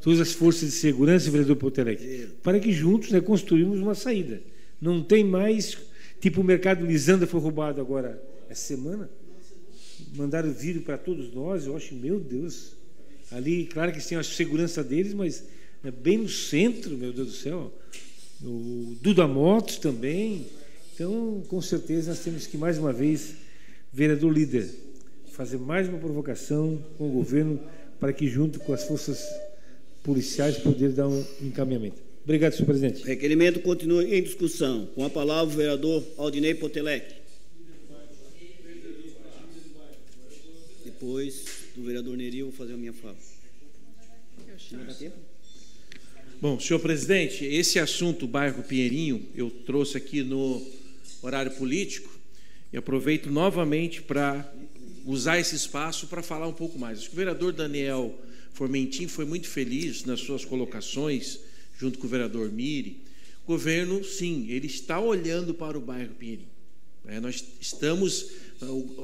todas as forças de segurança, vereador Potelec, para que juntos, né, construímos uma saída. Não tem mais, tipo o mercado Lisandra foi roubado agora essa semana, mandaram vídeo para todos nós, eu acho, meu Deus, ali, claro que tem a segurança deles, mas é bem no centro, meu Deus do céu, o Duda Motos também. Então, com certeza, nós temos que, mais uma vez, vereador líder, fazer mais uma provocação com o governo para que, junto com as forças policiais, poder dar um encaminhamento. Obrigado, senhor presidente. O requerimento continua em discussão. Com a palavra, o vereador Aldinei Potelec. Depois do vereador Neri, eu vou fazer a minha fala. Não dá tempo? Bom, senhor presidente, esse assunto, bairro Pinheirinho, eu trouxe aqui no horário político e aproveito novamente para usar esse espaço para falar um pouco mais. Acho que o vereador Daniel Formentin foi muito feliz nas suas colocações, junto com o vereador Miri, governo, sim, ele está olhando para o bairro Pinheirinho. Nós estamos...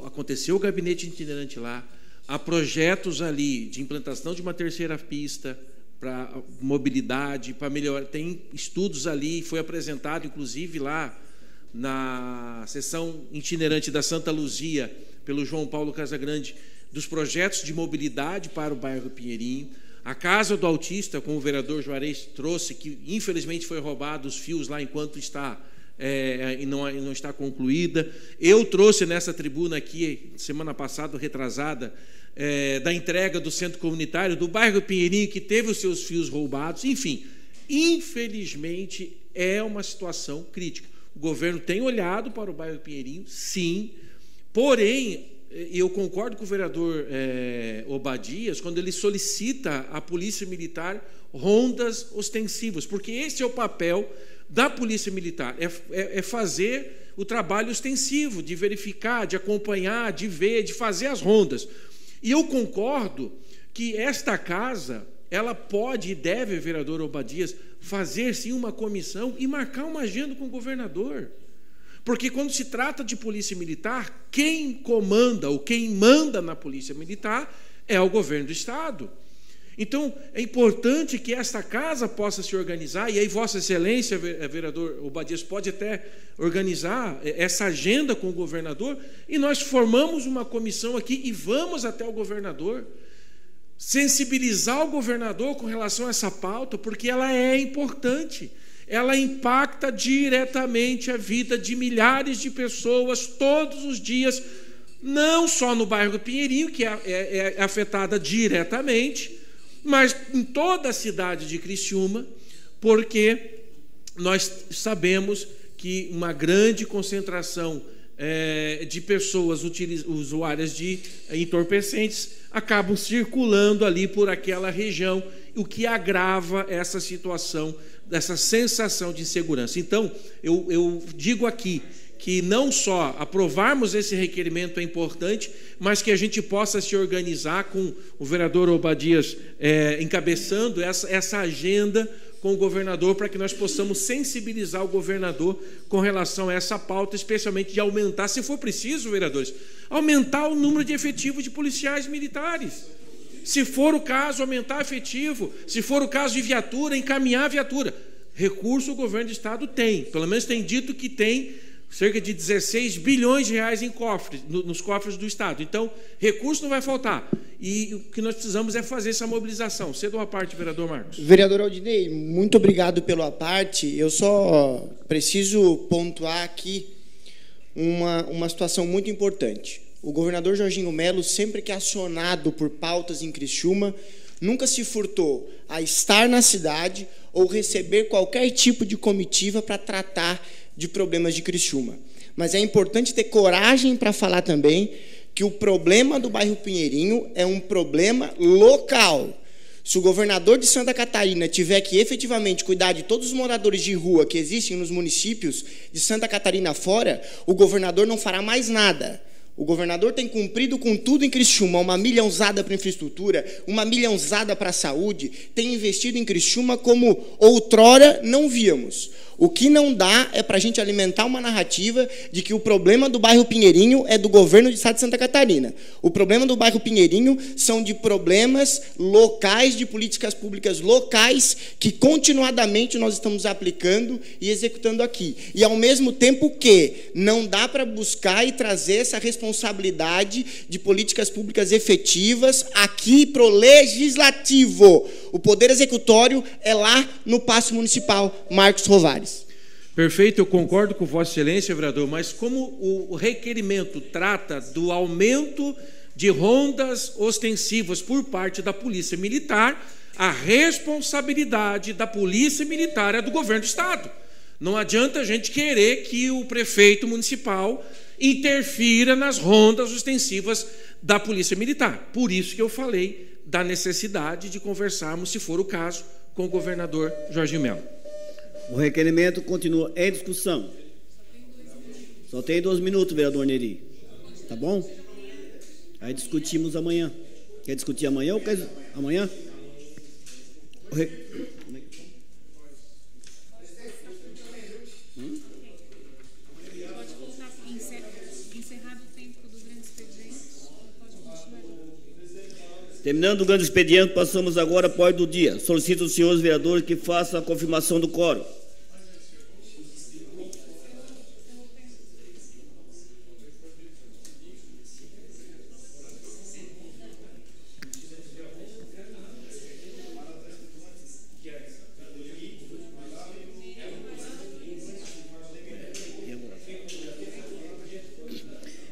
Aconteceu o gabinete itinerante lá, há projetos ali de implantação de uma terceira pista para mobilidade, para melhorar. Tem estudos ali, foi apresentado, inclusive, lá na sessão itinerante da Santa Luzia, pelo João Paulo Casagrande, dos projetos de mobilidade para o bairro Pinheirinho. A Casa do Autista, como o vereador Juarez trouxe, que infelizmente foi roubado os fios lá enquanto está e não está concluída. Eu trouxe nessa tribuna aqui, semana passada, retrasada, da entrega do centro comunitário do bairro Pinheirinho, que teve os seus fios roubados. Enfim, infelizmente é uma situação crítica. O governo tem olhado para o bairro Pinheirinho, sim, porém, eu concordo com o vereador Obadias quando ele solicita à Polícia Militar rondas ostensivas, porque esse é o papel da Polícia Militar, é fazer o trabalho ostensivo, de verificar, de acompanhar, de ver, de fazer as rondas. E eu concordo que esta casa, ela pode e deve, vereador Obadias, fazer sim uma comissão e marcar uma agenda com o governador. Porque quando se trata de polícia militar, quem comanda ou quem manda na polícia militar é o governo do Estado. Então, é importante que esta casa possa se organizar, e aí Vossa Excelência, vereador Obadias, pode até organizar essa agenda com o governador, e nós formamos uma comissão aqui e vamos até o governador, sensibilizar o governador com relação a essa pauta, porque ela é importante. Ela impacta diretamente a vida de milhares de pessoas todos os dias, não só no bairro Pinheirinho, que é afetada diretamente, mas em toda a cidade de Criciúma, porque nós sabemos que uma grande concentração de pessoas usuárias de entorpecentes acabam circulando ali por aquela região, o que agrava essa situação, dessa sensação de insegurança. Então, eu digo aqui que não só aprovarmos esse requerimento é importante, mas que a gente possa se organizar com o vereador Obadias encabeçando essa agenda com o governador, para que nós possamos sensibilizar o governador com relação a essa pauta, especialmente de aumentar, se for preciso, vereadores, aumentar o número de efetivos de policiais militares. Se for o caso, aumentar efetivo. Se for o caso de viatura, encaminhar a viatura. Recurso o governo do Estado tem. Pelo menos tem dito que tem cerca de 16 bilhões de reais em cofres, nos cofres do Estado. Então, recurso não vai faltar. E o que nós precisamos é fazer essa mobilização. Cedo a parte, vereador Marcos. Vereador Aldinei, muito obrigado pela parte. Eu só preciso pontuar aqui uma situação muito importante. O governador Jorginho Melo, sempre que acionado por pautas em Criciúma, nunca se furtou a estar na cidade ou receber qualquer tipo de comitiva para tratar de problemas de Criciúma. Mas é importante ter coragem para falar também que o problema do bairro Pinheirinho é um problema local. Se o governador de Santa Catarina tiver que efetivamente cuidar de todos os moradores de rua que existem nos municípios de Santa Catarina fora, o governador não fará mais nada. O governador tem cumprido com tudo em Criciúma, 1 milhãozada para infraestrutura, 1 milhãozada para a saúde, tem investido em Criciúma como outrora não víamos. O que não dá é para a gente alimentar uma narrativa de que o problema do bairro Pinheirinho é do governo do Estado de Santa Catarina. O problema do bairro Pinheirinho são de problemas locais, de políticas públicas locais, que continuadamente nós estamos aplicando e executando aqui. E, ao mesmo tempo que não dá para buscar e trazer essa responsabilidade de políticas públicas efetivas aqui para o Legislativo. O Poder Executório é lá no Paço Municipal. Marcos Rovares. Perfeito, eu concordo com Vossa Excelência, vereador, mas como o requerimento trata do aumento de rondas ostensivas por parte da Polícia Militar, a responsabilidade da Polícia Militar é do governo do Estado. Não adianta a gente querer que o prefeito municipal interfira nas rondas ostensivas da Polícia Militar. Por isso que eu falei da necessidade de conversarmos, se for o caso, com o governador Jorginho Melo. O requerimento continua em discussão. Só tem 2 minutos, vereador Neri. Tá bom? Aí discutimos amanhã. Quer discutir amanhã ou quer amanhã? Terminando o grande expediente, passamos agora para a ordem do dia. Solicito aos senhores vereadores que façam a confirmação do quórum.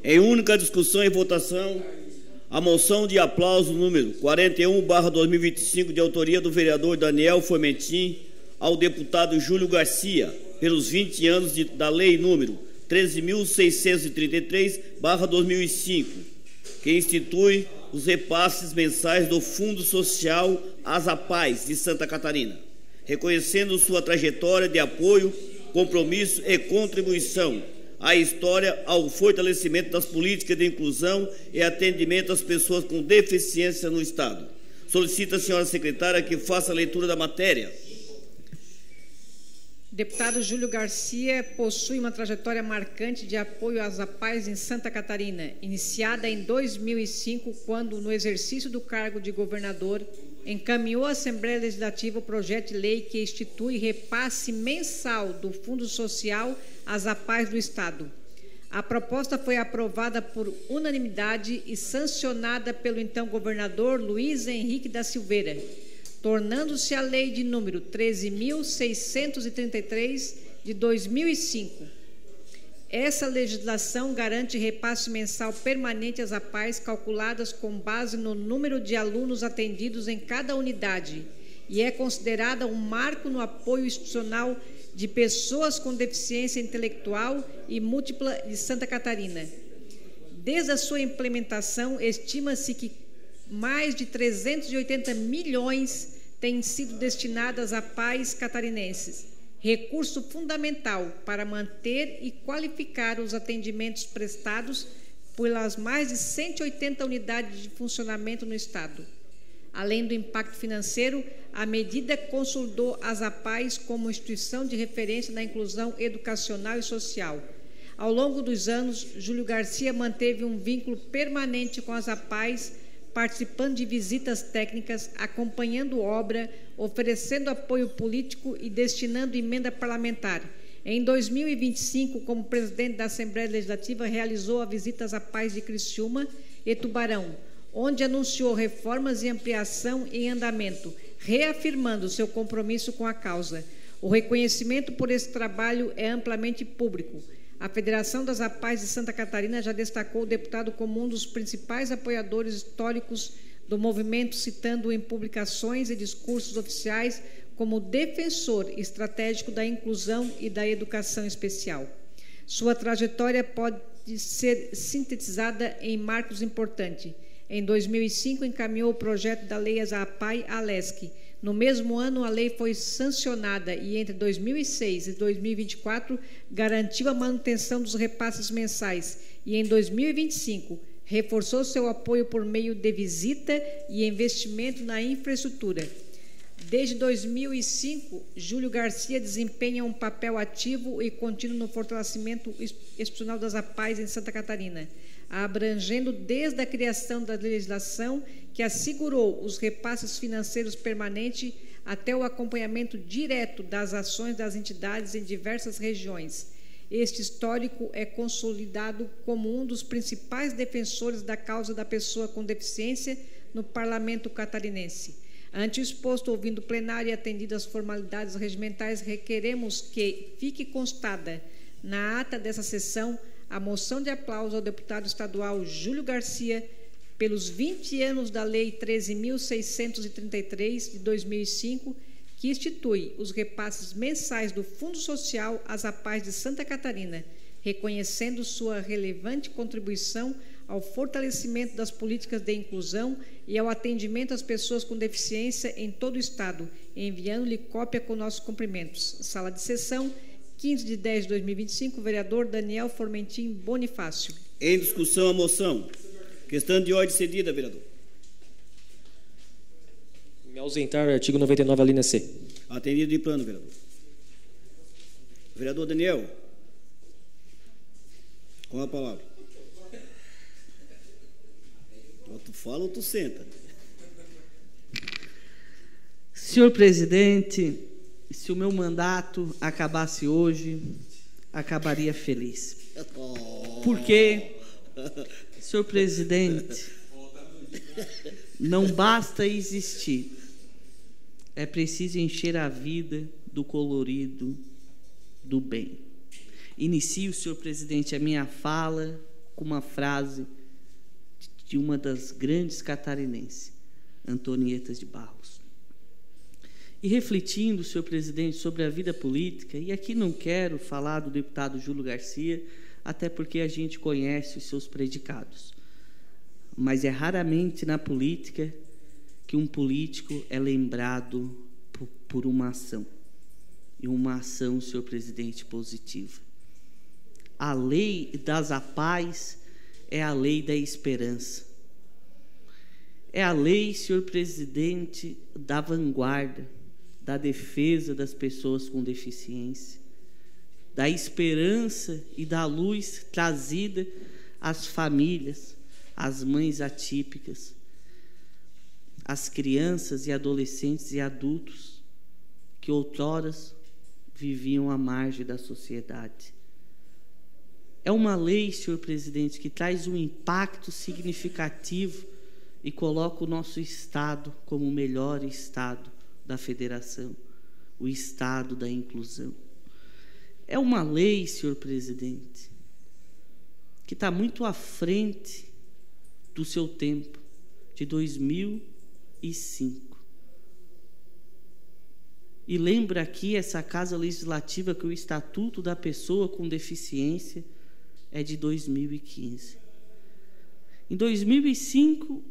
Em única discussão e votação, a moção de aplauso número 41/2025, de autoria do vereador Daniel Formentin, ao deputado Júlio Garcia, pelos 20 anos da lei número 13.633/2005, que institui os repasses mensais do Fundo Social às APAES de Santa Catarina, reconhecendo sua trajetória de apoio, compromisso e contribuição à história, ao fortalecimento das políticas de inclusão e atendimento às pessoas com deficiência no Estado. Solicito à senhora secretária que faça a leitura da matéria. Deputado Júlio Garcia possui uma trajetória marcante de apoio às APAES em Santa Catarina, iniciada em 2005, quando, no exercício do cargo de governador, encaminhou à Assembleia Legislativa o projeto de lei que institui repasse mensal do Fundo Social às APAES do Estado. A proposta foi aprovada por unanimidade e sancionada pelo então governador Luiz Henrique da Silveira, tornando-se a lei de número 13.633 de 2005. Essa legislação garante repasse mensal permanente às APAES calculadas com base no número de alunos atendidos em cada unidade e é considerada um marco no apoio institucional de pessoas com deficiência intelectual e múltipla de Santa Catarina. Desde a sua implementação, estima-se que mais de 380 milhões têm sido destinados a APAES catarinenses, recurso fundamental para manter e qualificar os atendimentos prestados pelas mais de 180 unidades de funcionamento no Estado. Além do impacto financeiro, a medida consolidou as APAES como instituição de referência na inclusão educacional e social. Ao longo dos anos, Júlio Garcia manteve um vínculo permanente com as APAES, participando de visitas técnicas, acompanhando obra, oferecendo apoio político e destinando emenda parlamentar. Em 2025, como presidente da Assembleia Legislativa, realizou a visita às APAES de Criciúma e Tubarão, onde anunciou reformas e ampliação em andamento, reafirmando seu compromisso com a causa. O reconhecimento por esse trabalho é amplamente público. A Federação das APAES de Santa Catarina já destacou o deputado como um dos principais apoiadores históricos do movimento, citando-o em publicações e discursos oficiais como defensor estratégico da inclusão e da educação especial. Sua trajetória pode ser sintetizada em marcos importantes. Em 2005, encaminhou o projeto da Lei APAE-ALESC. No mesmo ano, a lei foi sancionada e, entre 2006 e 2024, garantiu a manutenção dos repasses mensais e, em 2025, reforçou seu apoio por meio de visita e investimento na infraestrutura. Desde 2005, Júlio Garcia desempenha um papel ativo e contínuo no fortalecimento institucional das APAES em Santa Catarina, abrangendo desde a criação da legislação que assegurou os repasses financeiros permanentes até o acompanhamento direto das ações das entidades em diversas regiões. Este histórico é consolidado como um dos principais defensores da causa da pessoa com deficiência no Parlamento catarinense. Ante o exposto, ouvindo o plenário e atendidas as formalidades regimentais, requeremos que fique constada na ata dessa sessão a moção de aplauso ao deputado estadual Júlio Garcia pelos 20 anos da Lei 13.633 de 2005, que institui os repasses mensais do Fundo Social às APAES de Santa Catarina, reconhecendo sua relevante contribuição ao fortalecimento das políticas de inclusão e ao atendimento às pessoas com deficiência em todo o Estado, enviando-lhe cópia com nossos cumprimentos. Sala de sessão, 15 de 10 de 2025, vereador Daniel Formentin Bonifácio. Em discussão a moção. Questão de ordem cedida, vereador. Me ausentar, artigo 99, alínea C. Atendido de plano, vereador. Vereador Daniel. Com a palavra. Ou tu fala ou tu senta. Senhor presidente, se o meu mandato acabasse hoje, acabaria feliz. Porque, senhor presidente, não basta existir, é preciso encher a vida do colorido do bem. Inicio, senhor presidente, a minha fala com uma frase de uma das grandes catarinenses, Antonieta de Barros. E refletindo, senhor presidente, sobre a vida política, e aqui não quero falar do deputado Júlio Garcia, até porque a gente conhece os seus predicados. Mas é raramente na política que um político é lembrado por uma ação. E uma ação, senhor presidente, positiva. A lei das APAES é a lei da esperança. É a lei, senhor presidente, da vanguarda, da defesa das pessoas com deficiência, da esperança e da luz trazida às famílias, às mães atípicas, às crianças e adolescentes e adultos que outrora viviam à margem da sociedade. É uma lei, senhor presidente, que traz um impacto significativo e coloca o nosso Estado como o melhor Estado da Federação, o Estado da inclusão. É uma lei, senhor presidente, que está muito à frente do seu tempo, de 2005. E lembra aqui essa Casa Legislativa que o Estatuto da Pessoa com Deficiência é de 2015. Em 2005,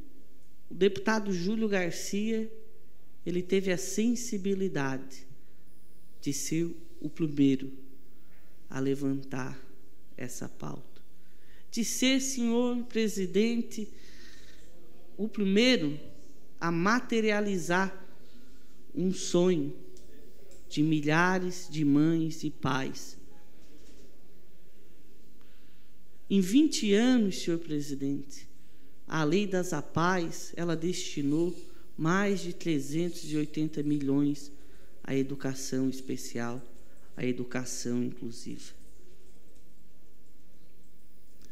o deputado Júlio Garcia, ele teve a sensibilidade de ser o primeiro a levantar essa pauta. De ser, senhor presidente, o primeiro a materializar um sonho de milhares de mães e pais. Em 20 anos, senhor presidente, a lei das APAES, ela destinou mais de 380 milhões à educação especial, à educação inclusiva.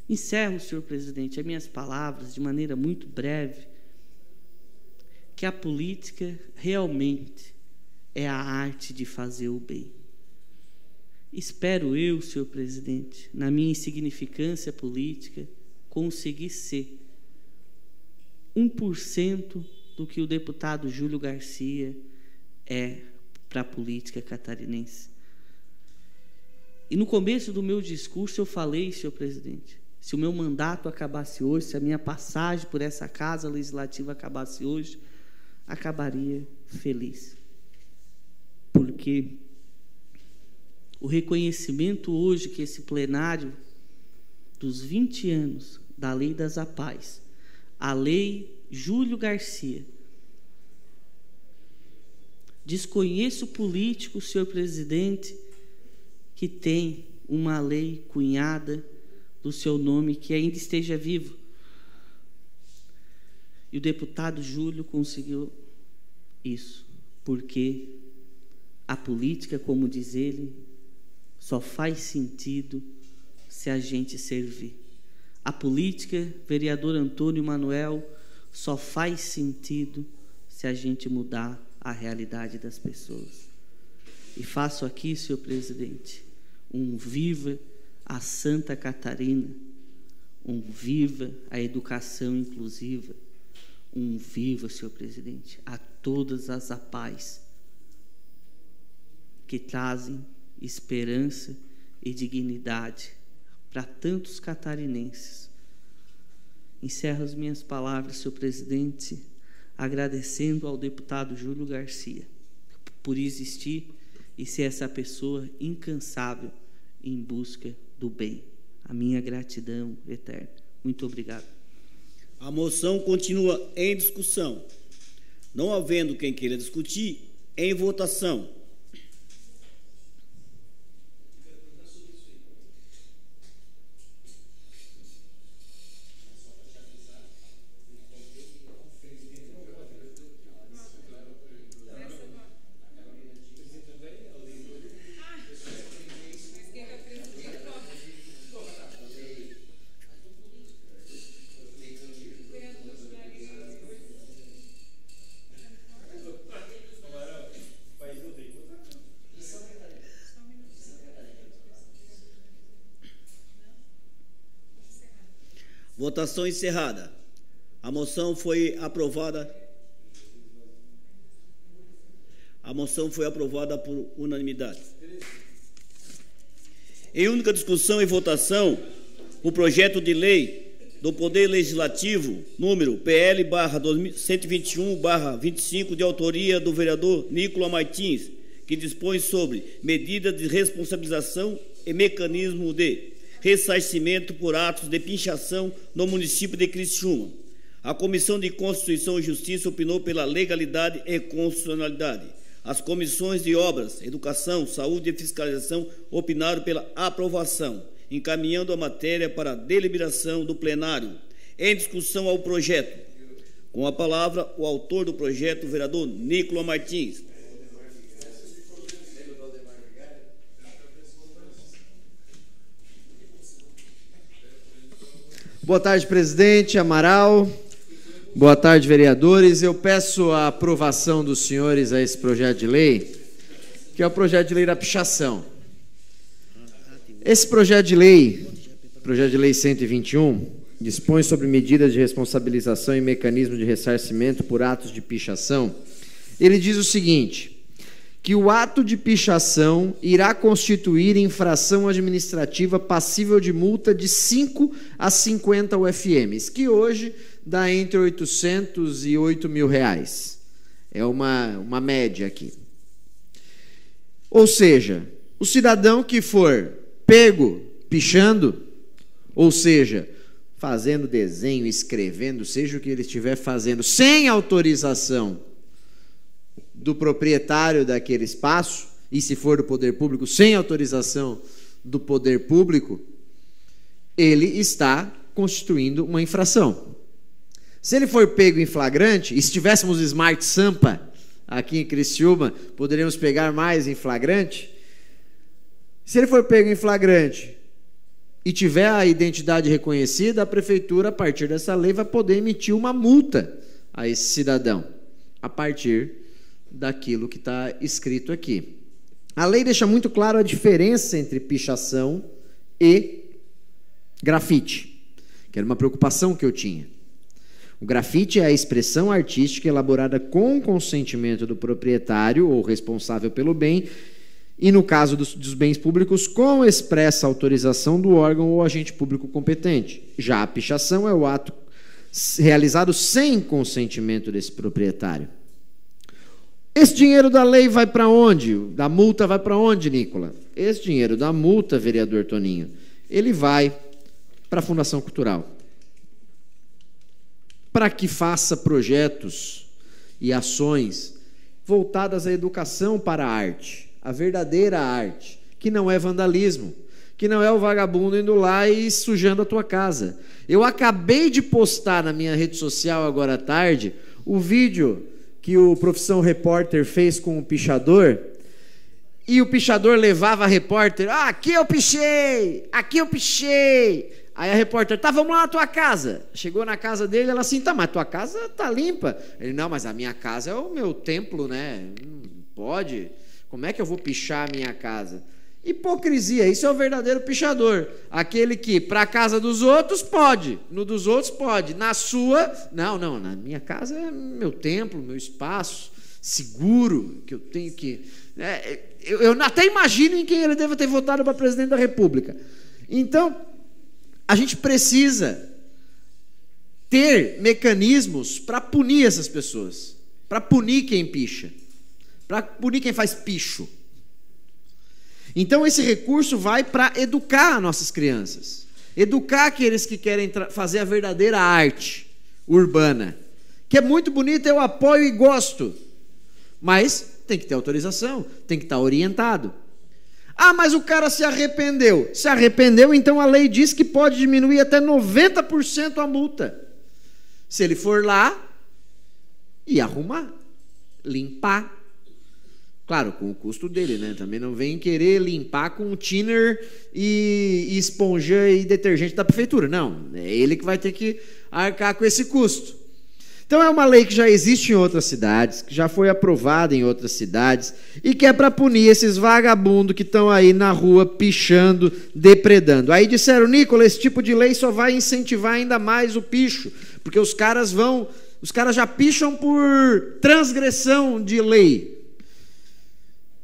Encerro, senhor presidente, as minhas palavras de maneira muito breve, que a política realmente é a arte de fazer o bem. Espero eu, senhor presidente, na minha insignificância política, conseguir ser 1% do que o deputado Júlio Garcia é para a política catarinense. E no começo do meu discurso eu falei, senhor presidente, se o meu mandato acabasse hoje, se a minha passagem por essa Casa Legislativa acabasse hoje, acabaria feliz. Porque o reconhecimento hoje que esse plenário dos 20 anos da Lei das APAES, a Lei Júlio Garcia, desconheço político, senhor presidente, que tem uma lei cunhada do seu nome que ainda esteja vivo. E o deputado Júlio conseguiu isso, porque a política, como diz ele, só faz sentido se a gente servir. A política, vereador Antônio Manuel, só faz sentido se a gente mudar a realidade das pessoas. E faço aqui, senhor presidente, um viva a Santa Catarina, um viva a educação inclusiva, um viva, senhor presidente, a todas as APAES que trazem esperança e dignidade para tantos catarinenses. Encerro as minhas palavras, senhor presidente, agradecendo ao deputado Júlio Garcia por existir e ser essa pessoa incansável em busca do bem. A minha gratidão eterna. Muito obrigado. A moção continua em discussão. Não havendo quem queira discutir, em votação. Votação encerrada. A moção foi aprovada. A moção foi aprovada por unanimidade. Em única discussão e votação, o projeto de lei do Poder Legislativo, número PL/121/25, de autoria do vereador Nicola Martins, que dispõe sobre medidas de responsabilização e mecanismo de ressarcimento por atos de pichação no município de Criciúma. A Comissão de Constituição e Justiça opinou pela legalidade e constitucionalidade. As comissões de Obras, Educação, Saúde e Fiscalização opinaram pela aprovação, encaminhando a matéria para a deliberação do plenário. Em discussão ao projeto. Com a palavra, o autor do projeto, o vereador Nicola Martins. Boa tarde, presidente Amaral. Boa tarde, vereadores. Eu peço a aprovação dos senhores a esse projeto de lei, que é o projeto de lei da pichação. Esse projeto de lei 121, dispõe sobre medidas de responsabilização e mecanismo de ressarcimento por atos de pichação. Ele diz o seguinte, que o ato de pichação irá constituir infração administrativa passível de multa de 5 a 50 UFMs, que hoje dá entre 800 e 8 mil reais. É uma média aqui. Ou seja, o cidadão que for pego pichando, ou seja, fazendo desenho, escrevendo, seja o que ele estiver fazendo, sem autorização do proprietário daquele espaço, e se for do poder público, sem autorização do poder público, ele está constituindo uma infração. Se ele for pego em flagrante, e se tivéssemos Smart Sampa aqui em Criciúma, poderíamos pegar mais em flagrante. Se ele for pego em flagrante e tiver a identidade reconhecida, a prefeitura, a partir dessa lei, vai poder emitir uma multa a esse cidadão, a partir daquilo que está escrito aqui. A lei deixa muito claro a diferença entre pichação e grafite, que era uma preocupação que eu tinha. O grafite é a expressão artística elaborada com consentimento do proprietário ou responsável pelo bem, e no caso dos bens públicos, com expressa autorização do órgão ou agente público competente. Já a pichação é o ato realizado sem consentimento desse proprietário. Esse dinheiro da lei vai para onde? Da multa vai para onde, Nicola? Esse dinheiro da multa, vereador Toninho, ele vai para a Fundação Cultural, para que faça projetos e ações voltadas à educação para a arte, a verdadeira arte, que não é vandalismo, que não é o vagabundo indo lá e sujando a tua casa. Eu acabei de postar na minha rede social agora à tarde o vídeo que o Profissão Repórter fez com o pichador, e o pichador levava a repórter, aqui eu pichei, aqui eu pichei. Aí a repórter, vamos lá na tua casa. Chegou na casa dele, ela assim, mas tua casa tá limpa. Ele, não, mas a minha casa é o meu templo, né? Não pode. Como é que eu vou pichar a minha casa? Hipocrisia, isso é o verdadeiro pichador. Aquele que, para a casa dos outros, pode. No dos outros, pode. Na sua, não, na minha casa é meu templo, meu espaço seguro, que eu tenho que... Eu até imagino em quem ele deva ter votado para presidente da República. Então, a gente precisa ter mecanismos para punir essas pessoas, para punir quem picha, para punir quem faz picho. Então esse recurso vai para educar nossas crianças, educar aqueles que querem fazer a verdadeira arte urbana, que é muito bonita, eu apoio e gosto, mas tem que ter autorização, tem que estar orientado. Mas o cara se arrependeu. Se arrependeu, então a lei diz que pode diminuir até 90% a multa. Se ele for lá e arrumar, limpar. Claro, com o custo dele, né? Também não vem querer limpar com thinner e esponja e detergente da prefeitura. Não, é ele que vai ter que arcar com esse custo. Então é uma lei que já existe em outras cidades, que já foi aprovada em outras cidades, e que é para punir esses vagabundos que estão aí na rua pichando, depredando. Aí disseram, Nicola, esse tipo de lei só vai incentivar ainda mais o picho, porque os caras já picham por transgressão de lei.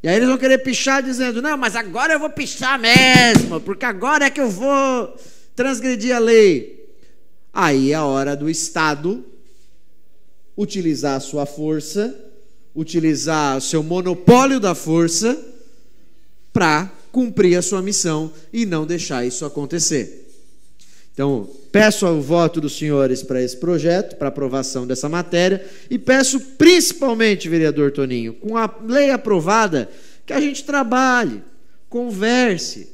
E aí eles vão querer pichar dizendo, não, mas agora eu vou pichar mesmo, porque agora é que eu vou transgredir a lei. Aí é a hora do Estado utilizar a sua força, utilizar o seu monopólio da força para cumprir a sua missão e não deixar isso acontecer. Então, peço o voto dos senhores para esse projeto, para aprovação dessa matéria, e peço principalmente, vereador Toninho, com a lei aprovada, que a gente trabalhe, converse.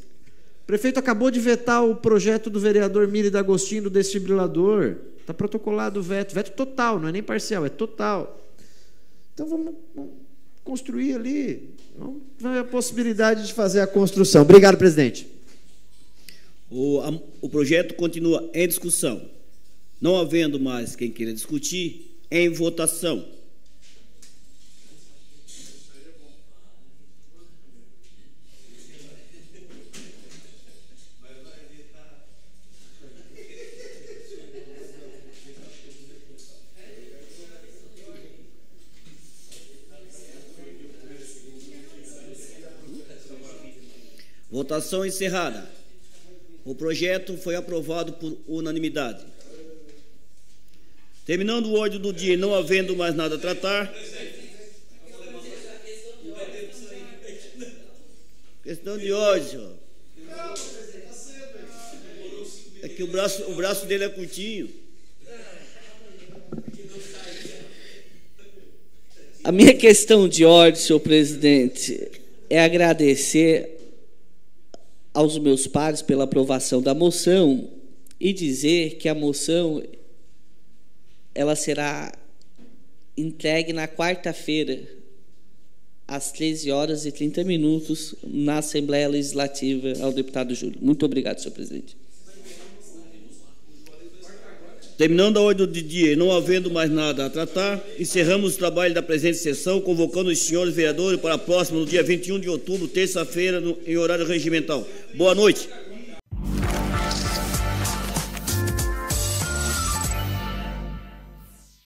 O prefeito acabou de vetar o projeto do vereador Miri D'Agostinho do desfibrilador. Está protocolado o veto total, não é nem parcial, é total. Então vamos construir ali, vamos ver a possibilidade de fazer a construção. Obrigado, presidente. O projeto continua em discussão. Não havendo mais quem queira discutir, em votação. Votação encerrada. O projeto foi aprovado por unanimidade. Terminando o ordem do dia e não havendo mais nada a tratar. Questão de hoje, ó. É que o braço dele é curtinho. A minha questão de ordem, senhor presidente, é agradecer aos meus pares pela aprovação da moção e dizer que a moção ela será entregue na quarta-feira às 13h30 na Assembleia Legislativa ao deputado Júlio. Muito obrigado, senhor presidente. Terminando a ordem do dia e não havendo mais nada a tratar, encerramos o trabalho da presente sessão, convocando os senhores vereadores para a próxima, no dia 21 de outubro, terça-feira, em horário regimental. Boa noite.